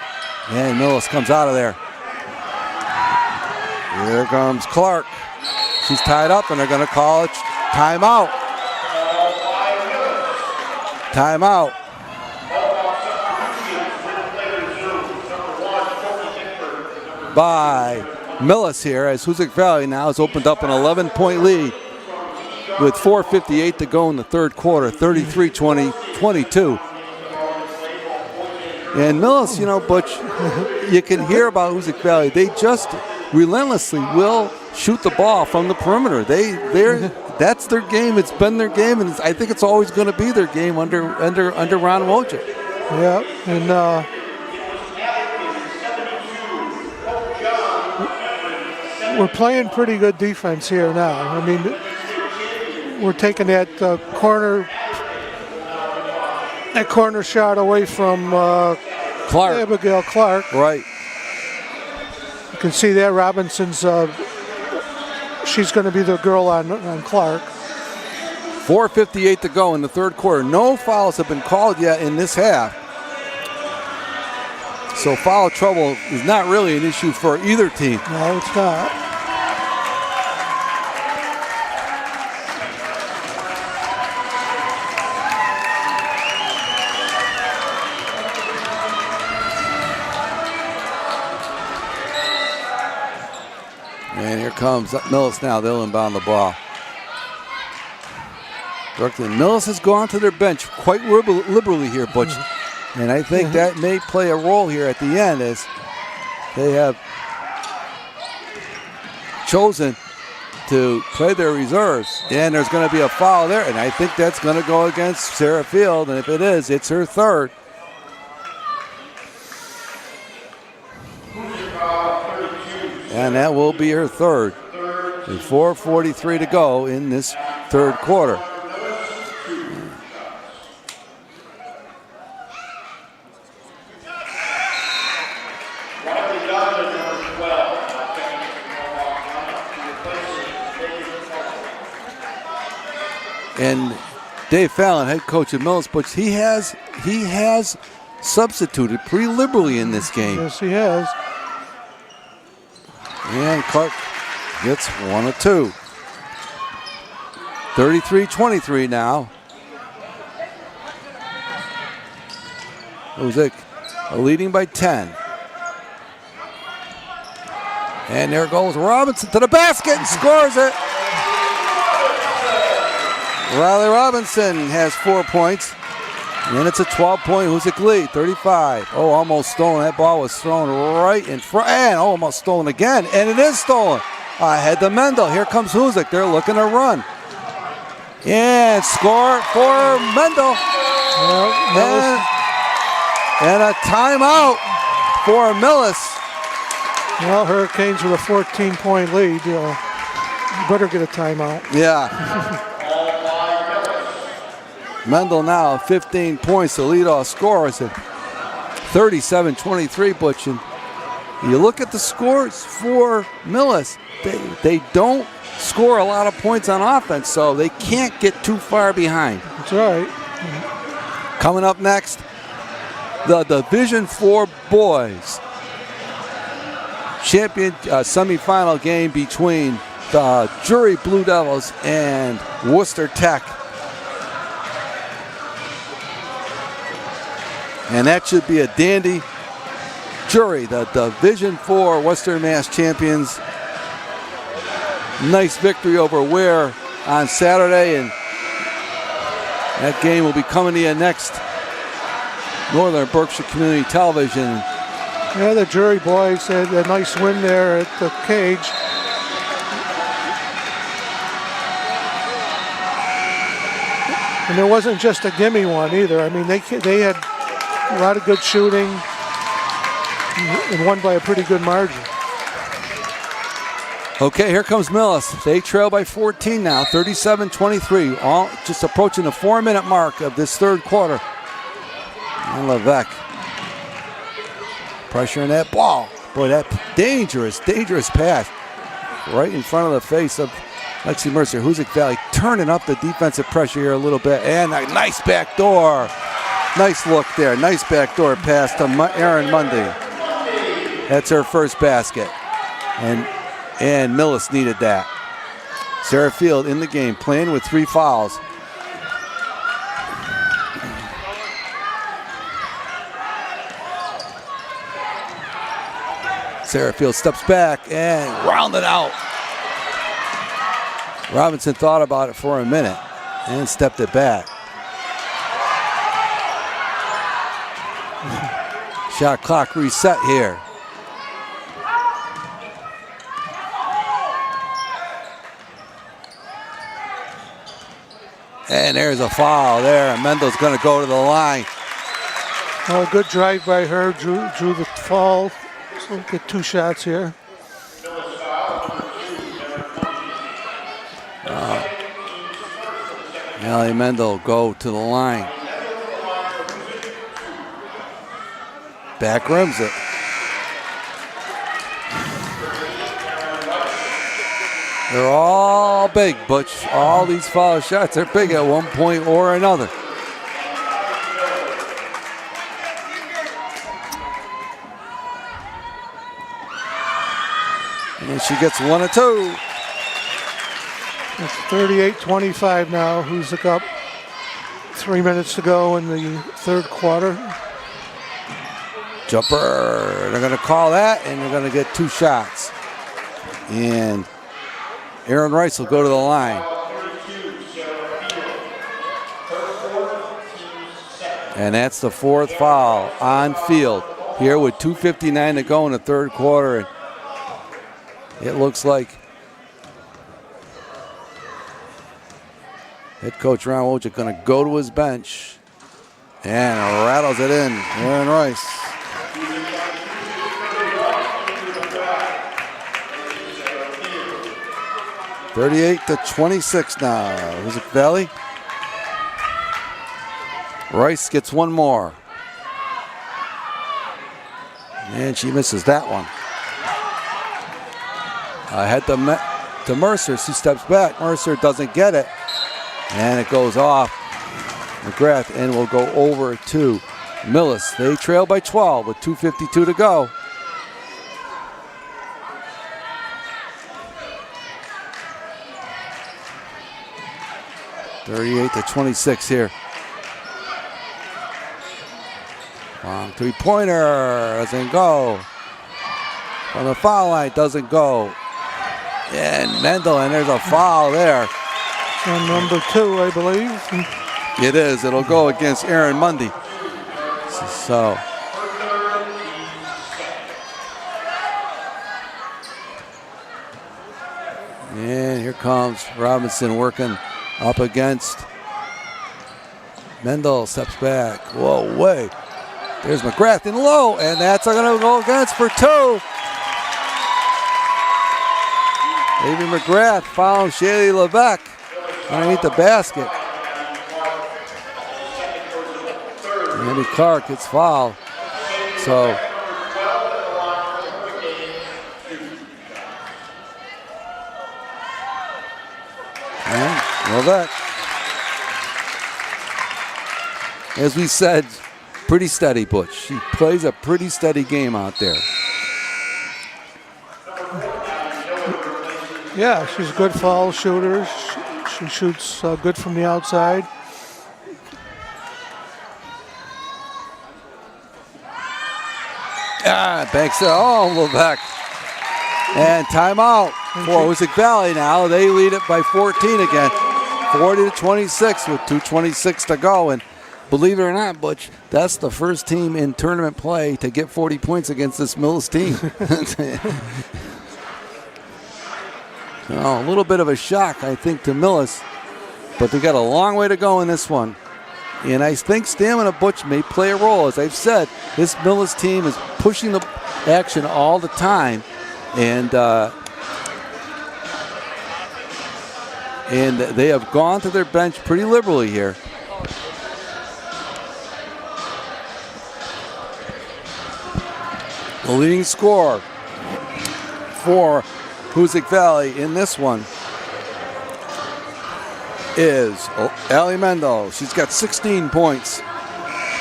And Millis comes out of there. Here comes Clark. She's tied up, and they're going to call it timeout. Timeout. By Millis here, as Hoosac Valley now has opened up an 11-point lead with 4:58 to go in the third quarter, 33-22. And Millis, you know, Butch, you can hear about Hoosac Valley. They just relentlessly will shoot the ball from the perimeter. That's their game. It's been their game, and I think it's always going to be their game under Ron Wojcik. Yeah, and we're playing pretty good defense here now. I mean, we're taking that corner shot away from Clark. Abigail Clark. Right. You can see that Robinson's, she's going to be the girl on Clark. 4:58 to go in the third quarter. No fouls have been called yet in this half. So foul trouble is not really an issue for either team. No, it's not. And here comes Millis now. They'll inbound the ball. Brooklyn. Millis has gone to their bench quite liberally here, Butch. And I think that may play a role here at the end as they have chosen to play their reserves. And there's going to be a foul there, and I think that's going to go against Sarah Field. And if it is, it's her third. And that will be her third. With 4:43 to go in this third quarter. And Dave Fallon, head coach of Millis, but he has substituted pretty liberally in this game. Yes, he has. And Clark gets 1 of 2. 33-23 now. Hoosac leading by 10. And there goes Robinson to the basket and scores it. Riley Robinson has 4 points. And it's a 12-point Hoosac lead, 35. Oh, almost stolen. That ball was thrown right in front. And almost stolen again. And it is stolen. Ahead to Mendel. Here comes Hoosac. They're looking to run. And score for Mendel. And a timeout for Millis. Well, Hurricanes with a 14-point lead. You better get a timeout. Yeah. Mendel now 15 points, the leadoff scorer. It's at 37-23, Butch. And you look at the scores for Millis, they don't score a lot of points on offense, so they can't get too far behind. That's right. Coming up next, the Division IV boys champion semifinal game between the Jury Blue Devils and Worcester Tech. And that should be a dandy. Jury, the Division IV Western Mass champions. Nice victory over Ware on Saturday, and that game will be coming to you next. Northern Berkshire Community Television. Yeah, the Jury boys had a nice win there at the cage. And it wasn't just a gimme one either. I mean, they had a lot of good shooting and won by a pretty good margin. Okay, here comes Millis. They trail by 14 now, 37-23. All just approaching the 4-minute mark of this third quarter. And Levesque pressuring that ball. Boy, that dangerous pass right in front of the face of Lexi Mercer. Hoosac Valley turning up the defensive pressure here a little bit. And a nice backdoor. Nice look there. Nice backdoor pass to Erin Mundy. That's her first basket. And Millis needed that. Sarah Field in the game, playing with 3 fouls. Sarah Field steps back and rounded out. Robinson thought about it for a minute and stepped it back. Shot clock reset here. And there's a foul there, and Mendel's going to go to the line. Oh, good drive by her, drew the foul. So get 2 shots here. Allie Mendel go to the line. Back rims it. They're all big, Butch. All these foul shots, they're big at one point or another. And she gets 1 of 2. It's 38-25 now. Hoosac up. 3 minutes to go in the third quarter. Jumper. They're going to call that, and they're going to get 2 shots. And Aaron Rice will go to the line. And that's the 4th foul on field here with 2:59 to go in the 3rd quarter. And it looks like head coach Ron Wojcik going to go to his bench and rattles it in. Aaron Rice. (38-26) now. Hoosac Valley. Rice gets one more. And she misses that one. Ahead to Mercer. She steps back. Mercer doesn't get it. And it goes off McGrath and will go over to Millis. They trail by 12 with 2:52 to go. (38-26) here. Long three-pointer doesn't go. From the foul line doesn't go. And Mendel, and there's a foul there. On number 2, I believe. It is. It'll go against Aaron Mundy. So. And here comes Robinson working up against Mendel. Steps back. Whoa, way. There's McGrath in low, and that's going to go against for 2. Amy McGrath found Shaylee Levesque underneath the basket. Andy Clark gets fouled. So and Levesque, as we said, pretty steady, Butch. She plays a pretty steady game out there. Yeah, she's a good foul shooter. She shoots good from the outside. Banks it. Oh, Levesque. And timeout for Hoosac Valley now. They lead it by 14 again. 40-26 with 2:26 to go. And believe it or not, Butch, that's the first team in tournament play to get 40 points against this Millis team. A little bit of a shock, I think, to Millis, but they got a long way to go in this one. And I think stamina, Butch, may play a role. As I've said, this Millis team is pushing the action all the time, and they have gone to their bench pretty liberally here. The leading scorer for Hoosac Valley in this one is Allie Mendel. She's got 16 points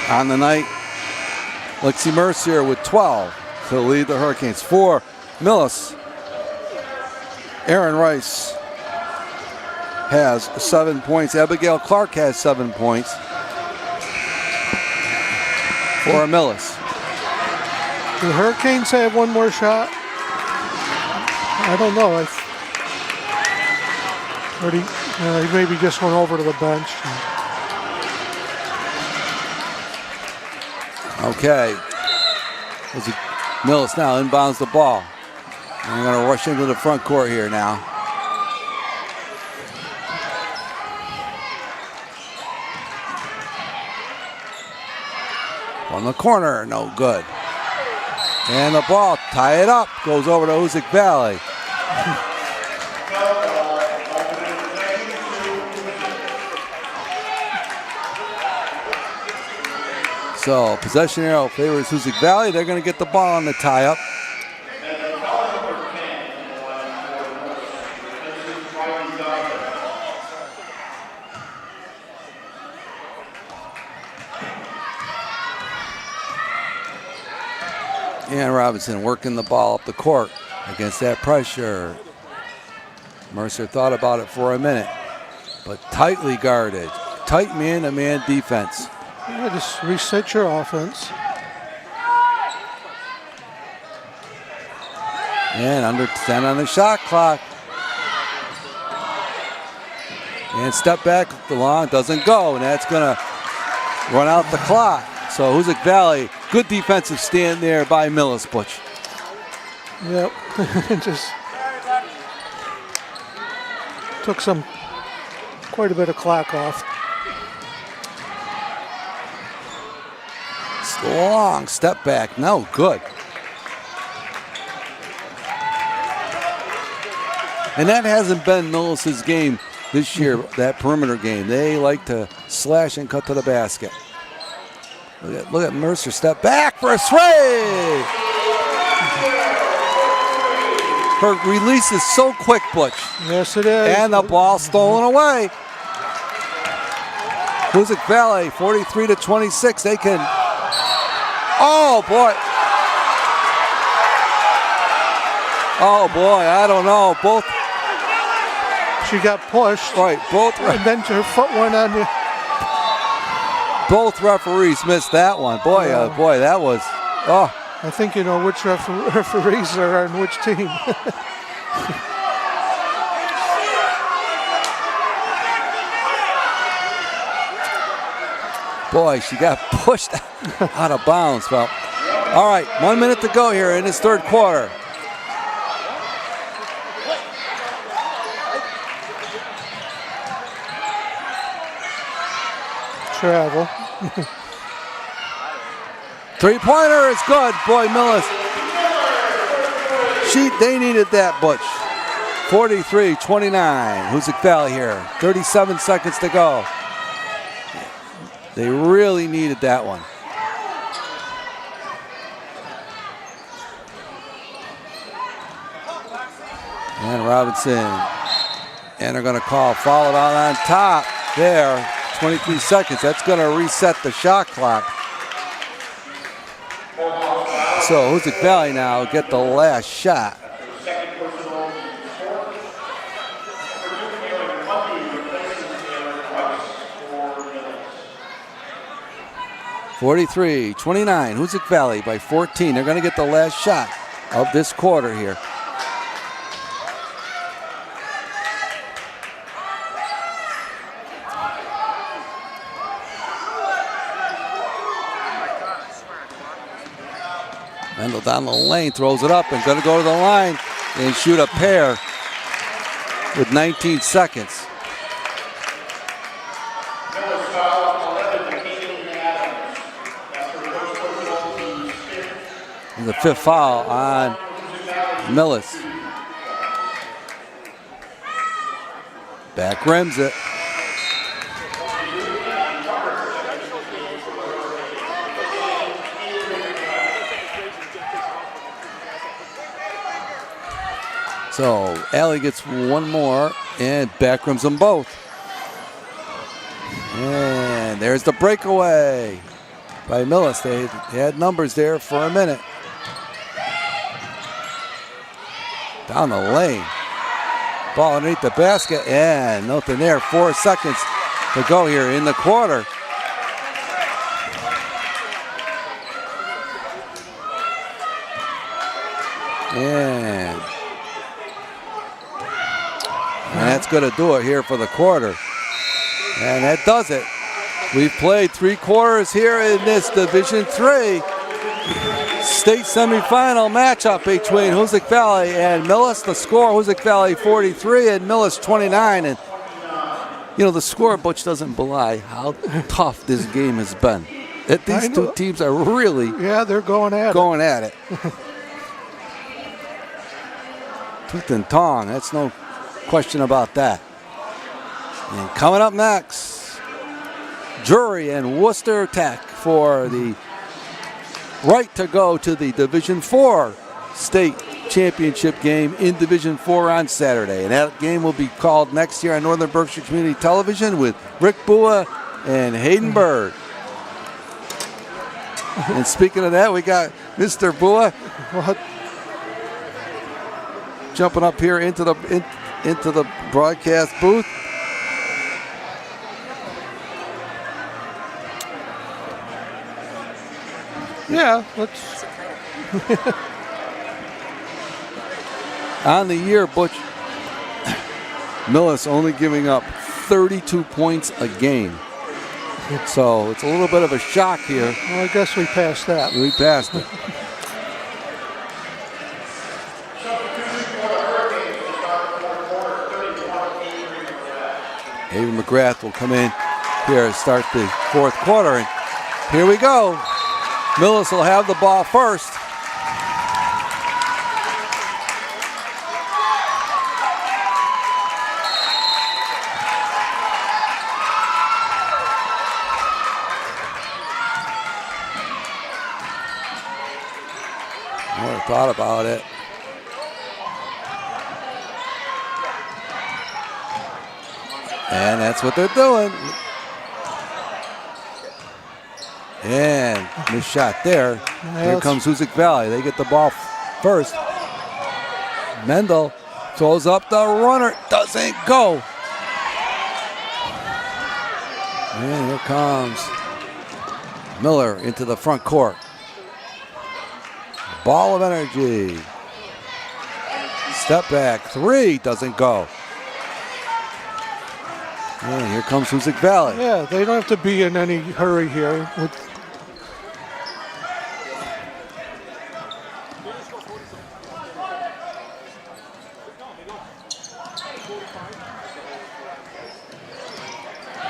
on the night. Lexi Mercier with 12 to lead the Hurricanes. For Millis, Aaron Rice has 7 points. Abigail Clark has 7 points for Millis. Do the Hurricanes have one more shot? I don't know. He maybe just went over to the bench. Okay. Millis now inbounds the ball. I'm going to rush into the front court here now. On the corner, no good. And the ball, tie it up, goes over to Hoosac Valley. So possession arrow favors Hoosac Valley. They're going to get the ball on the tie up. And Robinson working the ball up the court against that pressure. Mercer thought about it for a minute, but tightly guarded. Tight man-to-man defense. Yeah, just reset your offense. And under 10 on the shot clock. And step back, the long doesn't go, and that's going to run out the clock. So Hoosac Valley, good defensive stand there by Millis, Butch. Yep, just took quite a bit of clock off. Long step back, no good. And that hasn't been Millis's game this year, that perimeter game. They like to slash and cut to the basket. Look at Mercer step back for a three. Her release is so quick, Butch. Yes, it is. And the ball stolen away. Hoosac Valley, 43-26. They can. Oh boy. Oh boy, I don't know. Both. She got pushed. Right, both. And then her foot went on the. Both referees missed that one. Boy, boy, that was. Oh. I think you know which referees are on which team. Boy, she got pushed out of bounds. Well, all right, 1 minute to go here in this third quarter. Travel. Three-pointer is good. Boy, Millis. They needed that, Butch. 43-29. Hoosac Valley here. 37 seconds to go. They really needed that one. And Robinson. And they're going to call foul out on top there. 23 seconds. That's going to reset the shot clock. So Hoosac Valley now get the last shot. 43-29, Hoosac Valley by 14. They're going to get the last shot of this quarter here. Mendel down the lane, throws it up and going to go to the line and shoot a pair with 19 seconds. The fifth foul on Millis. Back rims it. So Allie gets one more and back rims them both. And there's the breakaway by Millis. They had numbers there for a minute. Down the lane. Ball underneath the basket and nothing there. 4 seconds to go here in the quarter. And that's going to do it here for the quarter. And that does it. We've played 3 quarters here in this Division III state semifinal matchup between Hoosac Valley and Millis. The score, Hoosac Valley 43 and Millis 29. And, you know, the score, Butch, doesn't belie how tough this game has been. These two teams are really they're going at it. Tooth and tongue, that's no question about that. And coming up next, Drury and Worcester Tech for the right to go to the Division IV state championship game in Division IV on Saturday. And that game will be called next year on Northern Berkshire Community Television with Rick Bua and Hayden Bird. And speaking of that, we got Mr. Bua jumping up here into the broadcast booth. Yeah, let's. On the year, Butch, Millis only giving up 32 points a game. So it's a little bit of a shock here. Well, I guess we passed that. We passed it. Avery McGrath will come in here and start the fourth quarter. And here we go. Millis will have the ball first. Never thought about it. And that's what they're doing. And missed shot there. Here comes Hoosac Valley. They get the ball first. Mendel throws up the runner. Doesn't go. And here comes Miller into the front court. Ball of energy. Step back. Three. Doesn't go. And here comes Hoosac Valley. Yeah, they don't have to be in any hurry here.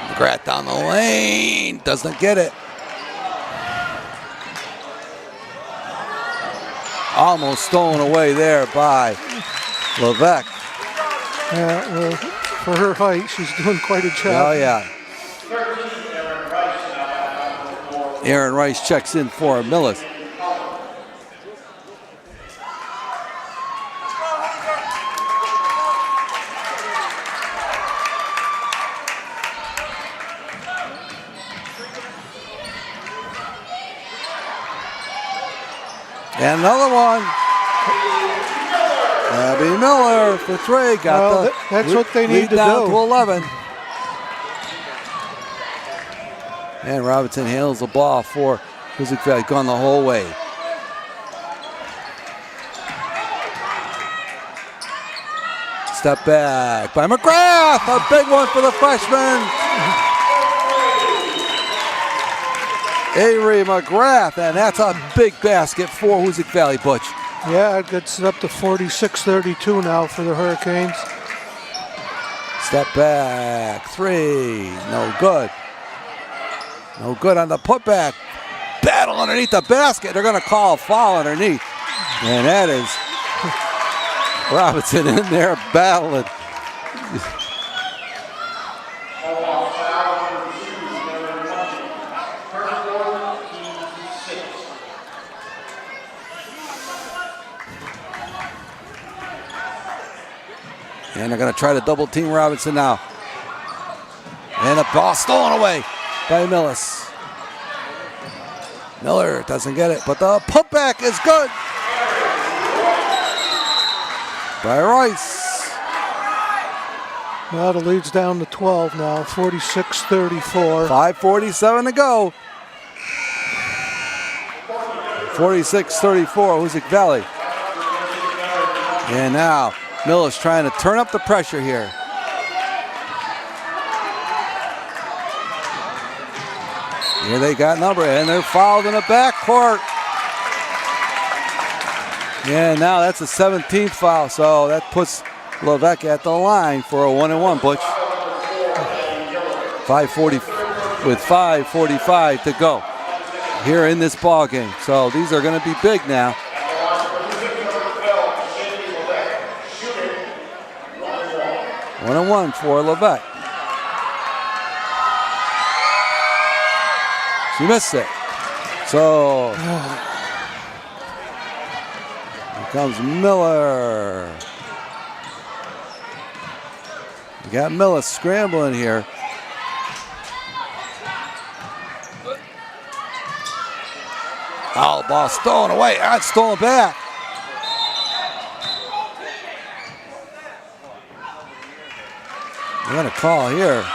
McGrath down the lane. Doesn't get it. Almost stolen away there by Levesque. Yeah, well, for her height, she's doing quite a job. Oh, yeah. Aaron Rice checks in for Millis. And another one. Abby Miller for three. Got that's what they need to down do. To 11. And Robinson handles the ball for Hoosac Valley. Gone the whole way. Step back by McGrath. A big one for the freshman. Avery McGrath, and that's a big basket for Hoosac Valley, Butch. Yeah, it gets it up to 46-32 now for the Hurricanes. Step back, three, no good. No good on the putback. Battle underneath the basket. They're going to call a foul underneath. And that is Robinson in there battling. And they're going to try to double team Robinson now. And the ball stolen away by Millis. Miller doesn't get it, but the putback is good by Rice. Well, the lead's down to 12 now, 46-34. 5:47 to go. 46-34, Hoosac Valley. And now Millis trying to turn up the pressure here. Here they got number, and they're fouled in the backcourt. Yeah, now that's the 17th foul, so that puts Levesque at the line for a 1-and-1, Butch. 5:45 to go here in this ball game. So these are going to be big now. 1-and-1 for Levesque. She missed it. So here comes Miller. We got Miller scrambling here. Oh, ball stolen away. It's stolen back. We're going to call here.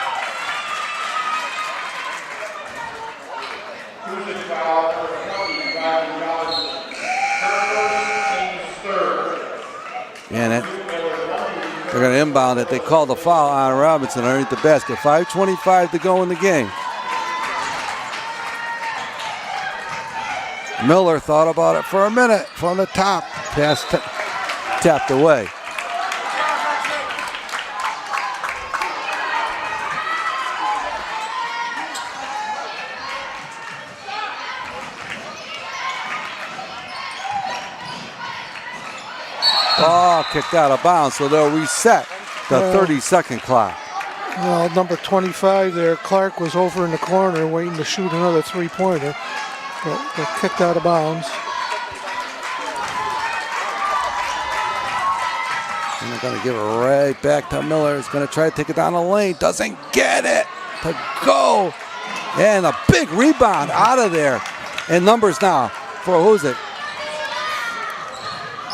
And They're going to inbound it. They call the foul on Robinson underneath the basket. 5:25 to go in the game. Miller thought about it for a minute from the top. Pass tapped away. Ball kicked out of bounds, so they'll reset the 30-second clock. Well, number 25 there, Clark, was over in the corner waiting to shoot another three-pointer. But they're kicked out of bounds. And they're going to give it right back to Miller. He's going to try to take it down the lane. Doesn't get it to go. And a big rebound out of there. And numbers now for Hoosac.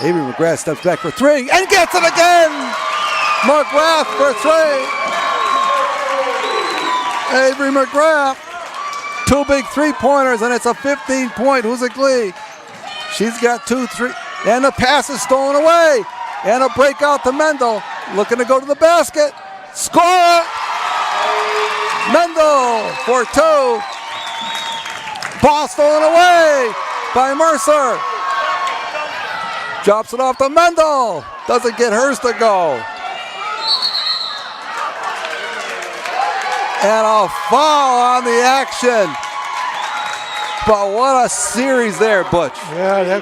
Avery McGrath steps back for three and gets it again. McGrath for three. Avery McGrath. Two big three-pointers, and it's a 15-point Hoosac lead. She's got 2-3, and the pass is stolen away. And a breakout to Mendel, looking to go to the basket. Score! Mendel for two. Ball stolen away by Mercer. Drops it off to Mendel. Doesn't get hers to go. And a foul on the action. But what a series there, Butch. Yeah,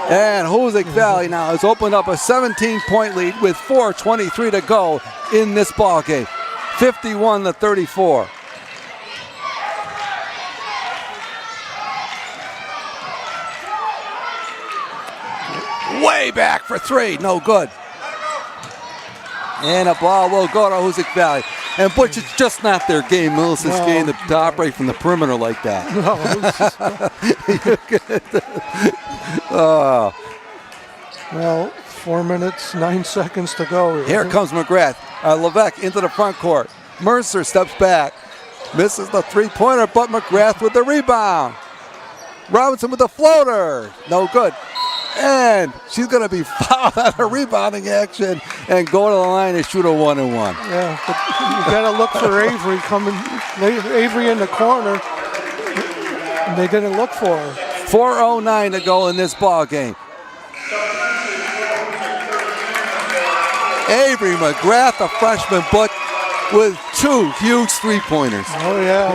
And Hoosac Valley now has opened up a 17-point lead with 4:23 to go in this ball game. 51-34. Way back for three, no good. And a ball will go to Hoosac Valley. And Butch, it's just not their game, Millicent's game, to operate from the perimeter like that. No. Well, 4 minutes, 9 seconds to go. Here comes McGrath. Levesque into the front court. Mercer steps back. Misses the three-pointer, but McGrath with the rebound. Robinson with the floater. No good. And she's going to be fouled out of rebounding action and go to the line and shoot a 1-and-1. Yeah, but you got to look for Avery coming. Avery in the corner. And they didn't look for her. 4:09 to go in this ball game. Avery McGrath, a freshman, but with two huge three-pointers. Oh, yeah.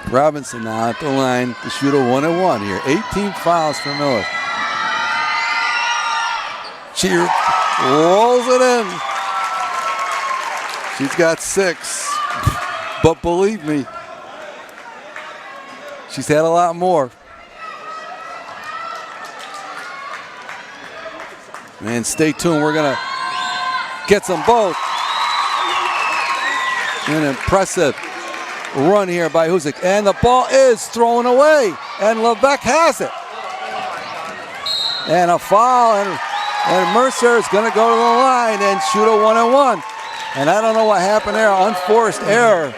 Robinson now at the line to shoot a 1-and-1 here. 18 fouls for Miller. She rolls it in. She's got 6. But believe me, she's had a lot more. And stay tuned. We're going to get them both. An impressive run here by Hoosac. And the ball is thrown away. And Levesque has it. And a foul. And Mercer is going to go to the line and shoot a 1-and-1. And I don't know what happened there. Unforced error.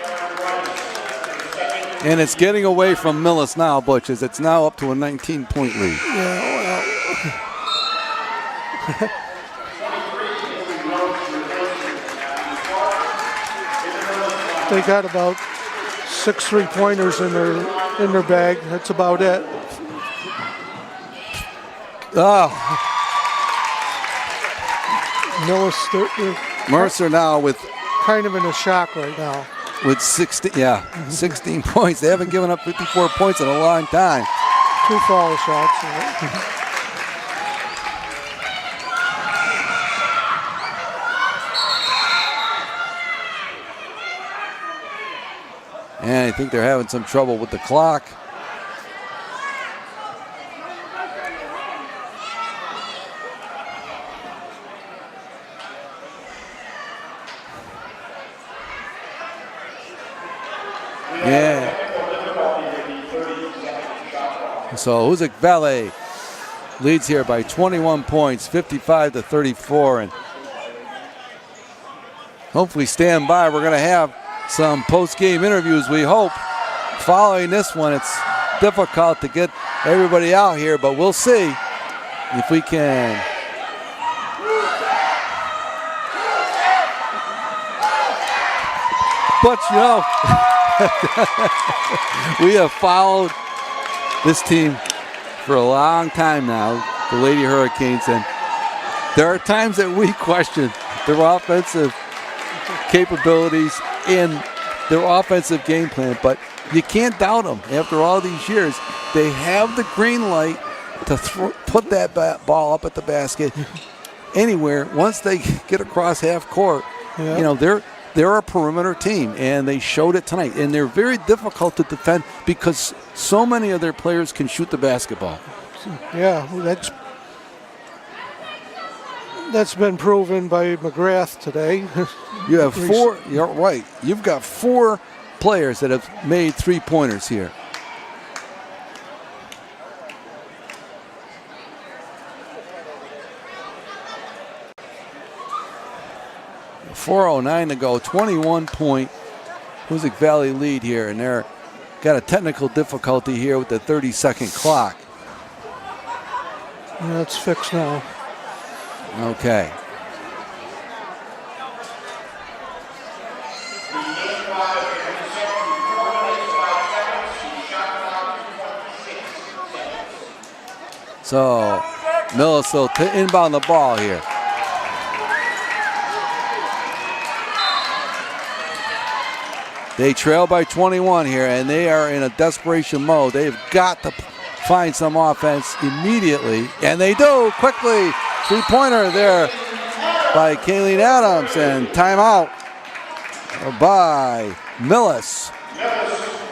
And it's getting away from Millis now, Butch, as it's now up to a 19-point lead. Yeah, well. They got about 6 three-pointers in their bag. That's about it. Mercer now with kind of in a shock right now. With 16 points. They haven't given up 54 points in a long time. 2 foul shots. And I think they're having some trouble with the clock. Yeah. So Hoosac Valley leads here by 21 points, 55-34, and hopefully stand by. We're going to have some post-game interviews, we hope, following this one, it's difficult to get everybody out here, but we'll see if we can. But you know, we have followed this team for a long time now, the Lady Hurricanes, and there are times that we question their offensive capabilities and their offensive game plan, but you can't doubt them. After all these years, they have the green light to put that ball up at the basket anywhere. Once they get across half court, yeah. You know, they're a perimeter team, and they showed it tonight. And they're very difficult to defend because so many of their players can shoot the basketball. Yeah, that's been proven by McGrath today. You have four. You're right. You've got 4 players that have made 3-pointers here. .409 to go, 21-point Hoosac Valley lead here, and they're got a technical difficulty here with the 30-second clock. Yeah, it's fixed now. Okay. So Millis will inbound the ball here. They trail by 21 here, and they are in a desperation mode. They've got to find some offense immediately, and they do quickly. 3-pointer there by Kayleen Adams, and timeout by Millis,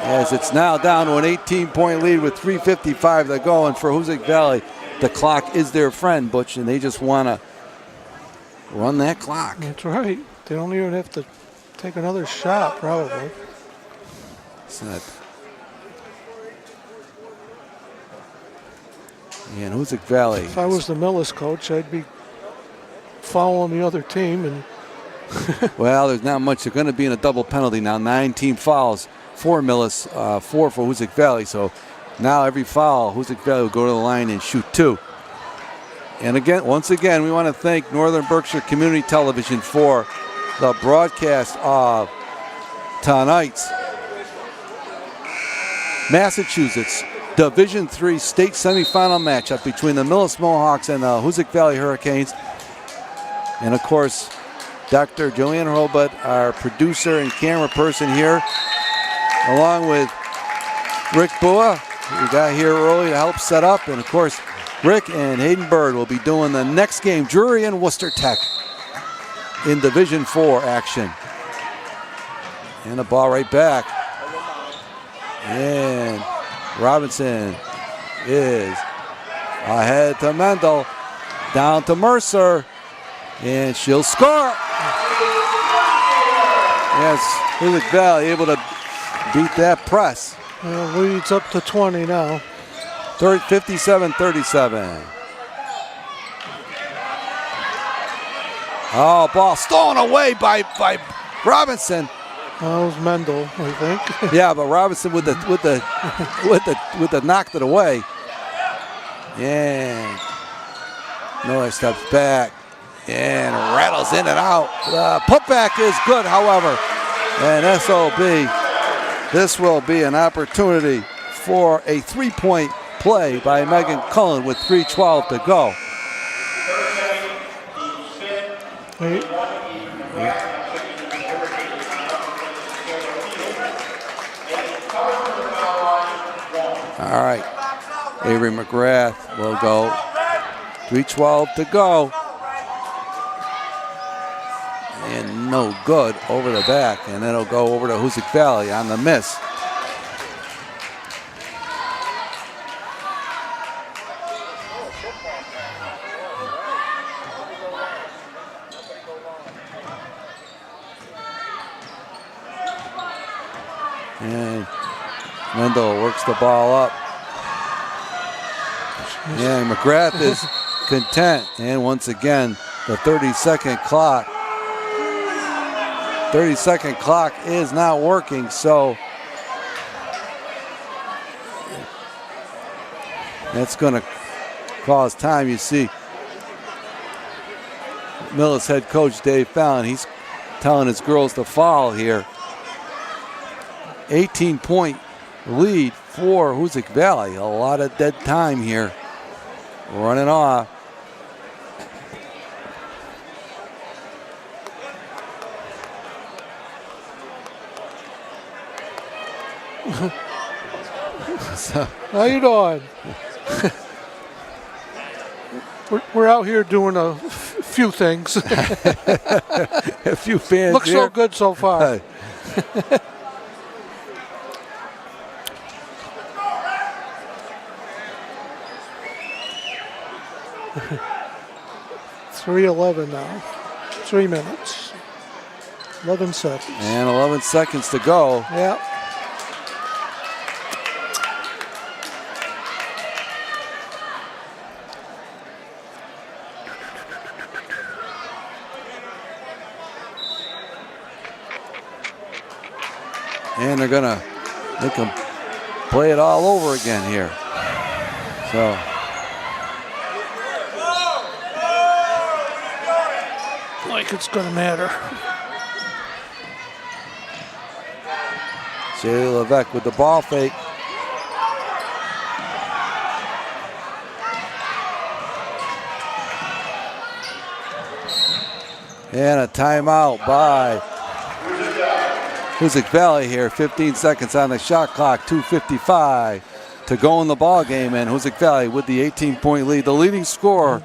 as it's now down to an 18-point lead with 3:55 to go. And for Hoosac Valley, the clock is their friend, Butch, and they just want to run that clock. That's right. They don't even have to take another shot, probably. And Hoosac Valley. If I was the Millis coach, I'd be following the other team. And well, there's not much. They're going to be in a double penalty now. 9 team fouls for Millis, 4 for Hoosac Valley. So now every foul, Hoosac Valley will go to the line and shoot 2. And again, once again, we want to thank Northern Berkshire Community Television for the broadcast of tonight's Massachusetts Division III state semifinal matchup between the Millis Mohawks and the Hoosac Valley Hurricanes. And of course, Dr. Joanne Hurlbut, our producer and camera person here, along with Rick Bua, who we got here early to help set up. And of course, Rick and Hayden Bird will be doing the next game, Drury and Worcester Tech, in Division IV action. And the ball right back. And Robinson is ahead to Mendel, down to Mercer, and she'll score. Yes, Hoosac Valley able to beat that press. Leads up to 20 now. 57-37. Oh, ball stolen away by Robinson. That was Mendel, I think. Yeah, but Robinson with the knocked it away. And Miller steps back and rattles in and out. The putback is good, however. And SOB, this will be an opportunity for a 3-point play by Megan Cullen with 3:12 to go. All right, Avery McGrath will go. 3:12 to go. And no good over the back, and it'll go over to Hoosac Valley on the miss. And Mendel works the ball up. And McGrath is content. And once again, the 30-second clock. 30-second clock is not working, so That's going to cause time. You see Millis head coach Dave Fallon, he's telling his girls to foul here. 18-point lead for Hoosac Valley. A lot of dead time here. Running off. How you doing? we're out here doing a few things. A few fans. Looks here. so good so far. 3:11 now. 3 minutes. 11 seconds. And 11 seconds to go. Yeah. And they're going to make them play it all over again here. So. Like it's going to matter. Shaylee Levesque with the ball fake. And a timeout by Hoosac Valley here. 15 seconds on the shot clock. 2:55 to go in the ball game. And Hoosac Valley with the 18-point lead. The leading scorer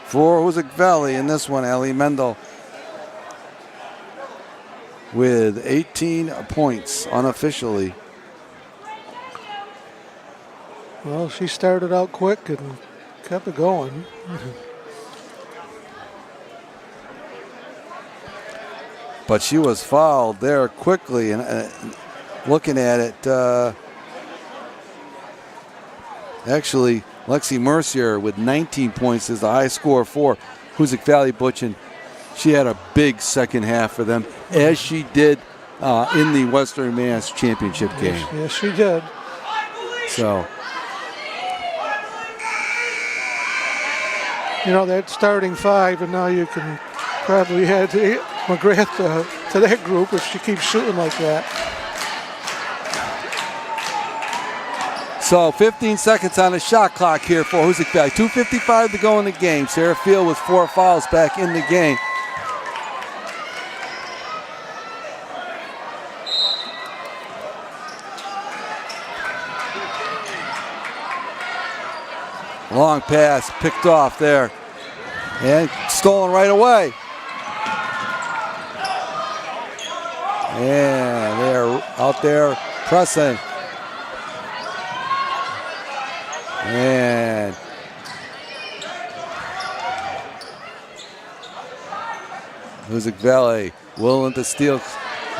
for Hoosac Valley in this one, Ellie Mendel, with 18 points unofficially. Well, she started out quick and kept it going. But she was fouled there quickly. And looking at it, actually, Lexi Mercier with 19 points is the high score for Hoosac Valley Butch. And she had a big second half for them, as she did in the Western Mass Championship game. Yes, she did. So, you know, that starting five, and now you can probably add McGrath to that group if she keeps shooting like that. So 15 seconds on the shot clock here for Hoosac Valley. 2:55 to go in the game. Sarah Field with 4 fouls back in the game. Long pass picked off there and stolen right away. And they're out there pressing. And Hoosac Valley willing to steal.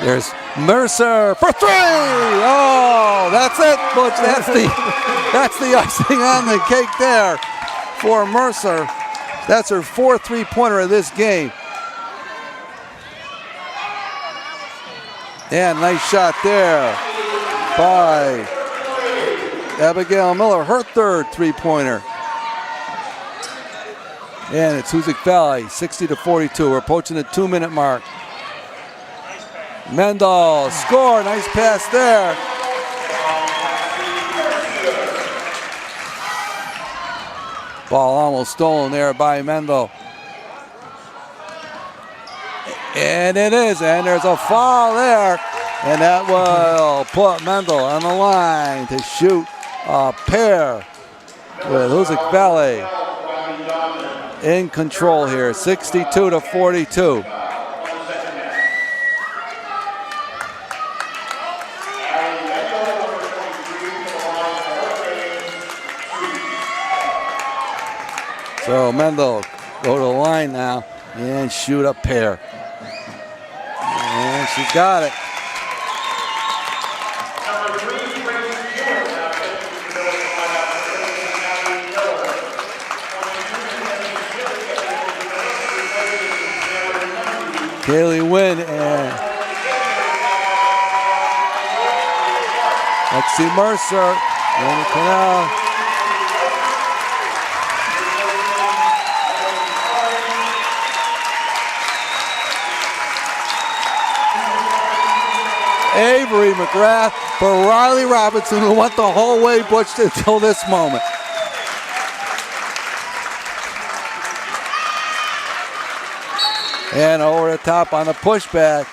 There's Mercer for 3. Oh, that's it, Butch. That's the icing on the cake there for Mercer. That's her 4th three-pointer of this game. And nice shot there by Abigail Miller, her 3rd three-pointer. And it's Hoosac Valley, 60-42. We're approaching the 2-minute mark. Mendel score, nice pass there. Ball almost stolen there by Mendel. And it is, and there's a foul there. And that will put Mendel on the line to shoot a pair with Hoosac Valley in control here, 62-42. So Mendel go to the line now and shoot a pair. And she got it. Kaylee Wynn and Lexi Mercer Danny Canal. Avery McGrath for Riley Robinson, who went the whole way, Butch, until this moment. And over the top on the pushback.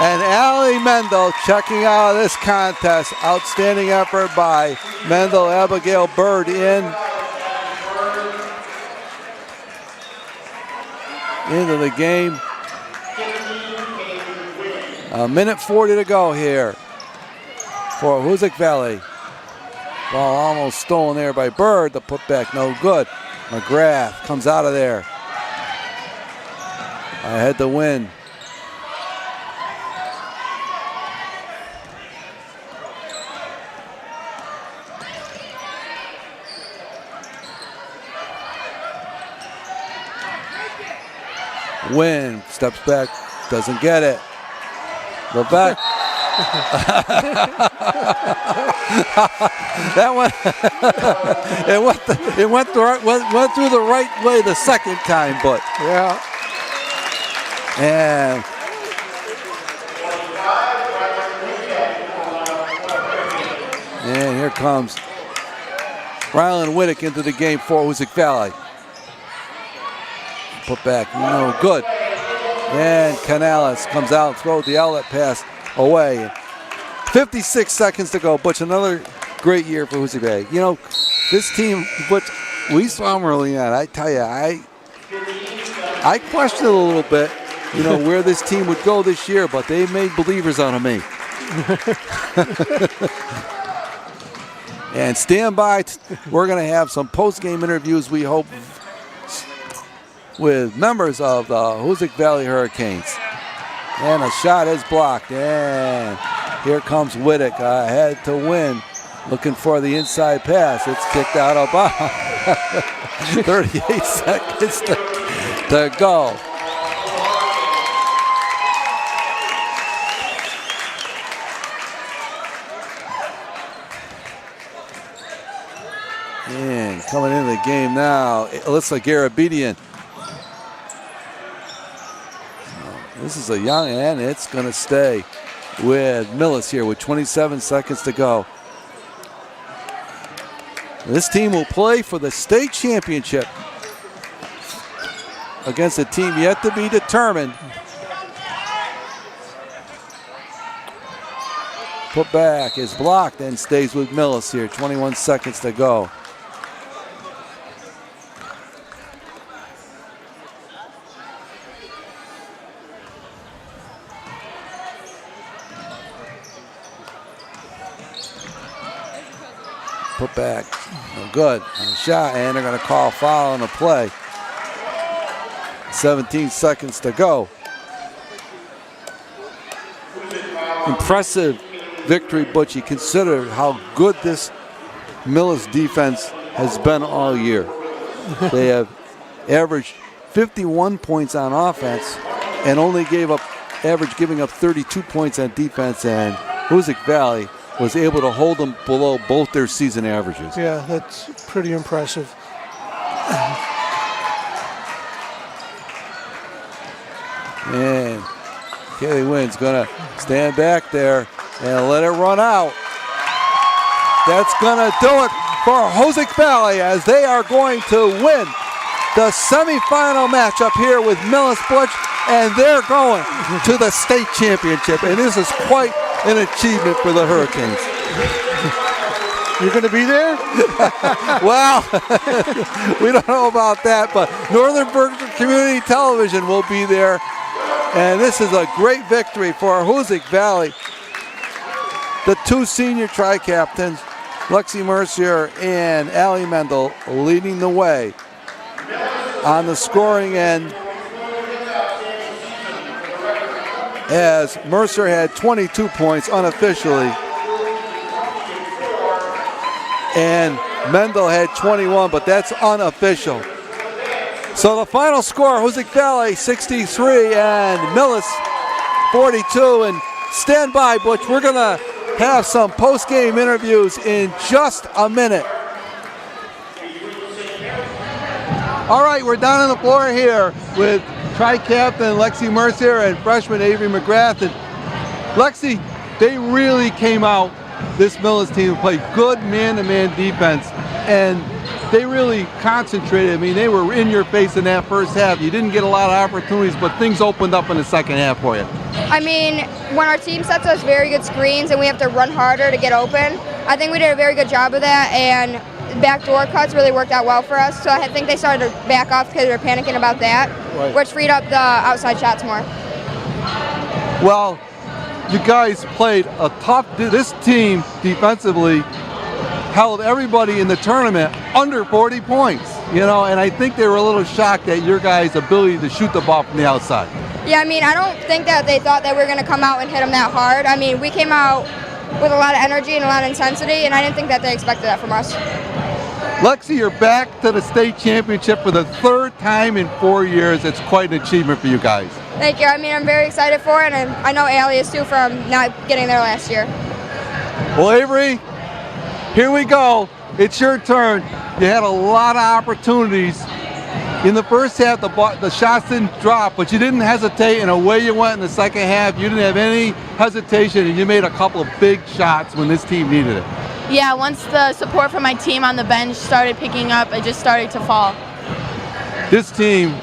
And Allie Mendel checking out of this contest. Outstanding effort by Mendel. Abigail Bird into the game. A minute 40 to go here for Hoosac Valley. Ball almost stolen there by Bird. The putback no good. McGrath comes out of there. Ahead to win. Win, steps back, doesn't get it. Levesque. That one, it went through the right way the second time, but yeah. And here comes Rylan Whittick into the game for Hoosac Valley. Put back, no good. And Canales comes out and throws the outlet pass away. 56 seconds to go. Butch, another great year for Hoosac Valley. You know, this team, Butch, we saw them early on. I tell you, I questioned a little bit, you know, where this team would go this year, but they made believers out of me. And stand by. We're going to have some post-game interviews, we hope, with members of the Hoosac Valley Hurricanes. And a shot is blocked. And here comes Whittick ahead to win. Looking for the inside pass. It's kicked out of bounds. 38 seconds to go. And coming into the game now, Alyssa Garabedian. This is a young, and it's going to stay with Millis here with 27 seconds to go. This team will play for the state championship against a team yet to be determined. Put back is blocked and stays with Millis here. 21 seconds to go. Put back, no good. And a shot, and they're going to call foul on the play. 17 seconds to go. Impressive victory, but you consider how good this Millis defense has been all year. They have averaged 51 points on offense and only giving up 32 points on defense, and Hoosac Valley was able to hold them below both their season averages. Yeah, that's pretty impressive. And Kaylee Wynn's going to stand back there and let it run out. That's going to do it for Hoosac Valley as they are going to win the semifinal matchup here with Millis Butch, and they're going to the state championship. And this is quite an achievement for the Hurricanes. You're going to be there? Well, we don't know about that, but Northern Berkshire Community Television will be there. And this is a great victory for Hoosac Valley. The two senior tri-captains, Lexi Mercier and Allie Mendel, leading the way. On the scoring end, as Mercier had 22 points unofficially, and Mendel had 21, but that's unofficial. So the final score, Hoosac Valley 63 and Millis 42. And stand by, Butch. We're going to have some post-game interviews in just a minute. All right, we're down on the floor here with tri-captain Lexi Mercier and freshman Avery McGrath. And Lexi, they really came out, this Millis team, played good man-to-man defense, and they really concentrated. I mean, they were in your face in that first half. You didn't get a lot of opportunities, but things opened up in the second half for you. I mean, when our team sets us very good screens and we have to run harder to get open, I think we did a very good job of that, and backdoor cuts really worked out well for us. So I think they started to back off because they were panicking about that, right, which freed up the outside shots more. Well, you guys played a tough, this team defensively held everybody in the tournament under 40 points, you know, and I think they were a little shocked at your guys' ability to shoot the ball from the outside. Yeah, I mean, I don't think that they thought that we were going to come out and hit them that hard. I mean, we came out with a lot of energy and a lot of intensity, and I didn't think that they expected that from us. Lexi, you're back to the state championship for the third time in 4 years. It's quite an achievement for you guys. Thank you. I mean, I'm very excited for it, and I know Allie is too from not getting there last year. Well, Avery, here we go. It's your turn. You had a lot of opportunities. In the first half, the shots didn't drop, but you didn't hesitate, and away you went in the second half. You didn't have any hesitation, and you made a couple of big shots when this team needed it. Yeah, once the support from my team on the bench started picking up, it just started to fall. This team,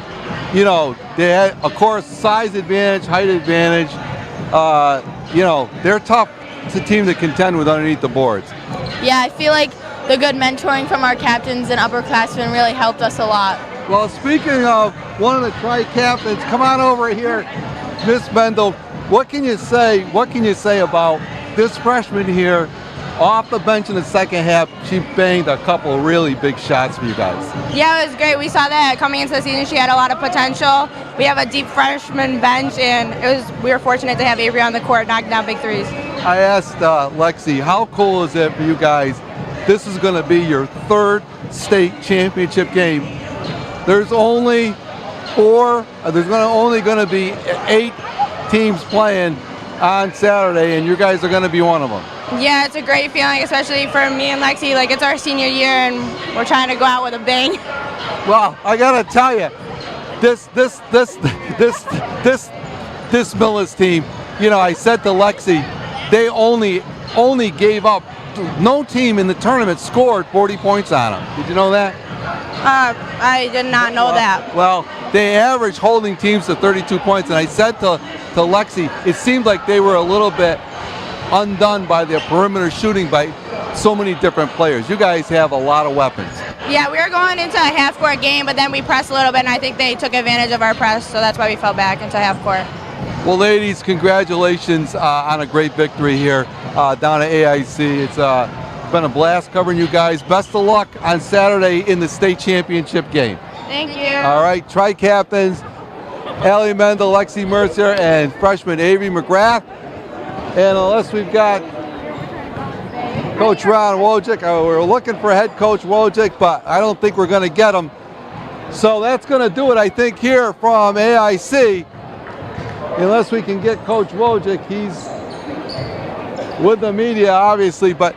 you know, they had, of course, size advantage, height advantage. You know, they're tough. It's a team to contend with underneath the boards. Yeah, I feel like the good mentoring from our captains and upperclassmen really helped us a lot. Well, speaking of one of the tri-captains, come on over here, Miss Mendel. What can you say? What can you say about this freshman here? Off the bench in the second half, she banged a couple of really big shots for you guys. Yeah, it was great. We saw that coming into the season. She had a lot of potential. We have a deep freshman bench, and we were fortunate to have Avery on the court knocking down big threes. I asked Lexi, how cool is it for you guys? This is going to be your third state championship game. There's only only going to be 8 teams playing on Saturday, and you guys are going to be one of them. Yeah, it's a great feeling, especially for me and Lexi. Like, it's our senior year, and we're trying to go out with a bang. Well, I got to tell you, this Millis team, you know, I said to Lexi, they only gave up. No team in the tournament scored 40 points on them. Did you know that? I did not know that. Well, they average holding teams to 32 points, and I said to Lexi, it seemed like they were a little bit undone by their perimeter shooting by so many different players. You guys have a lot of weapons. Yeah, we were going into a half-court game, but then we pressed a little bit, and I think they took advantage of our press, so that's why we fell back into half-court. Well, ladies, congratulations on a great victory here down at AIC. It's been a blast covering you guys. Best of luck on Saturday in the state championship game. Thank you. All right, tri-captains, Allie Mendel, Lexi Mercier, and freshman Avery McGrath. And unless we've got Coach Ron Wojcik, we're looking for head coach Wojcik, but I don't think we're going to get him. So that's going to do it, I think, here from AIC. Unless we can get Coach Wojcik, he's with the media, obviously. But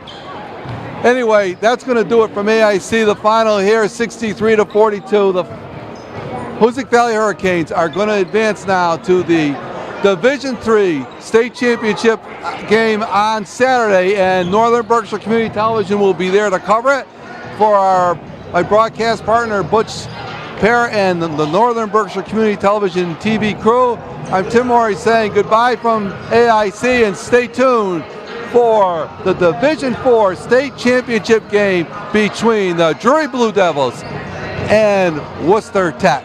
anyway, that's going to do it from AIC. The final here, 63-42. The Hoosac Valley Hurricanes are going to advance now to the Division III state championship game on Saturday, and Northern Berkshire Community Television will be there to cover it for my broadcast partner Butch Pear and the Northern Berkshire Community Television TV crew. I'm Tim Morey saying goodbye from AIC, and stay tuned for the Division IV state championship game between the Drury Blue Devils and Worcester Tech.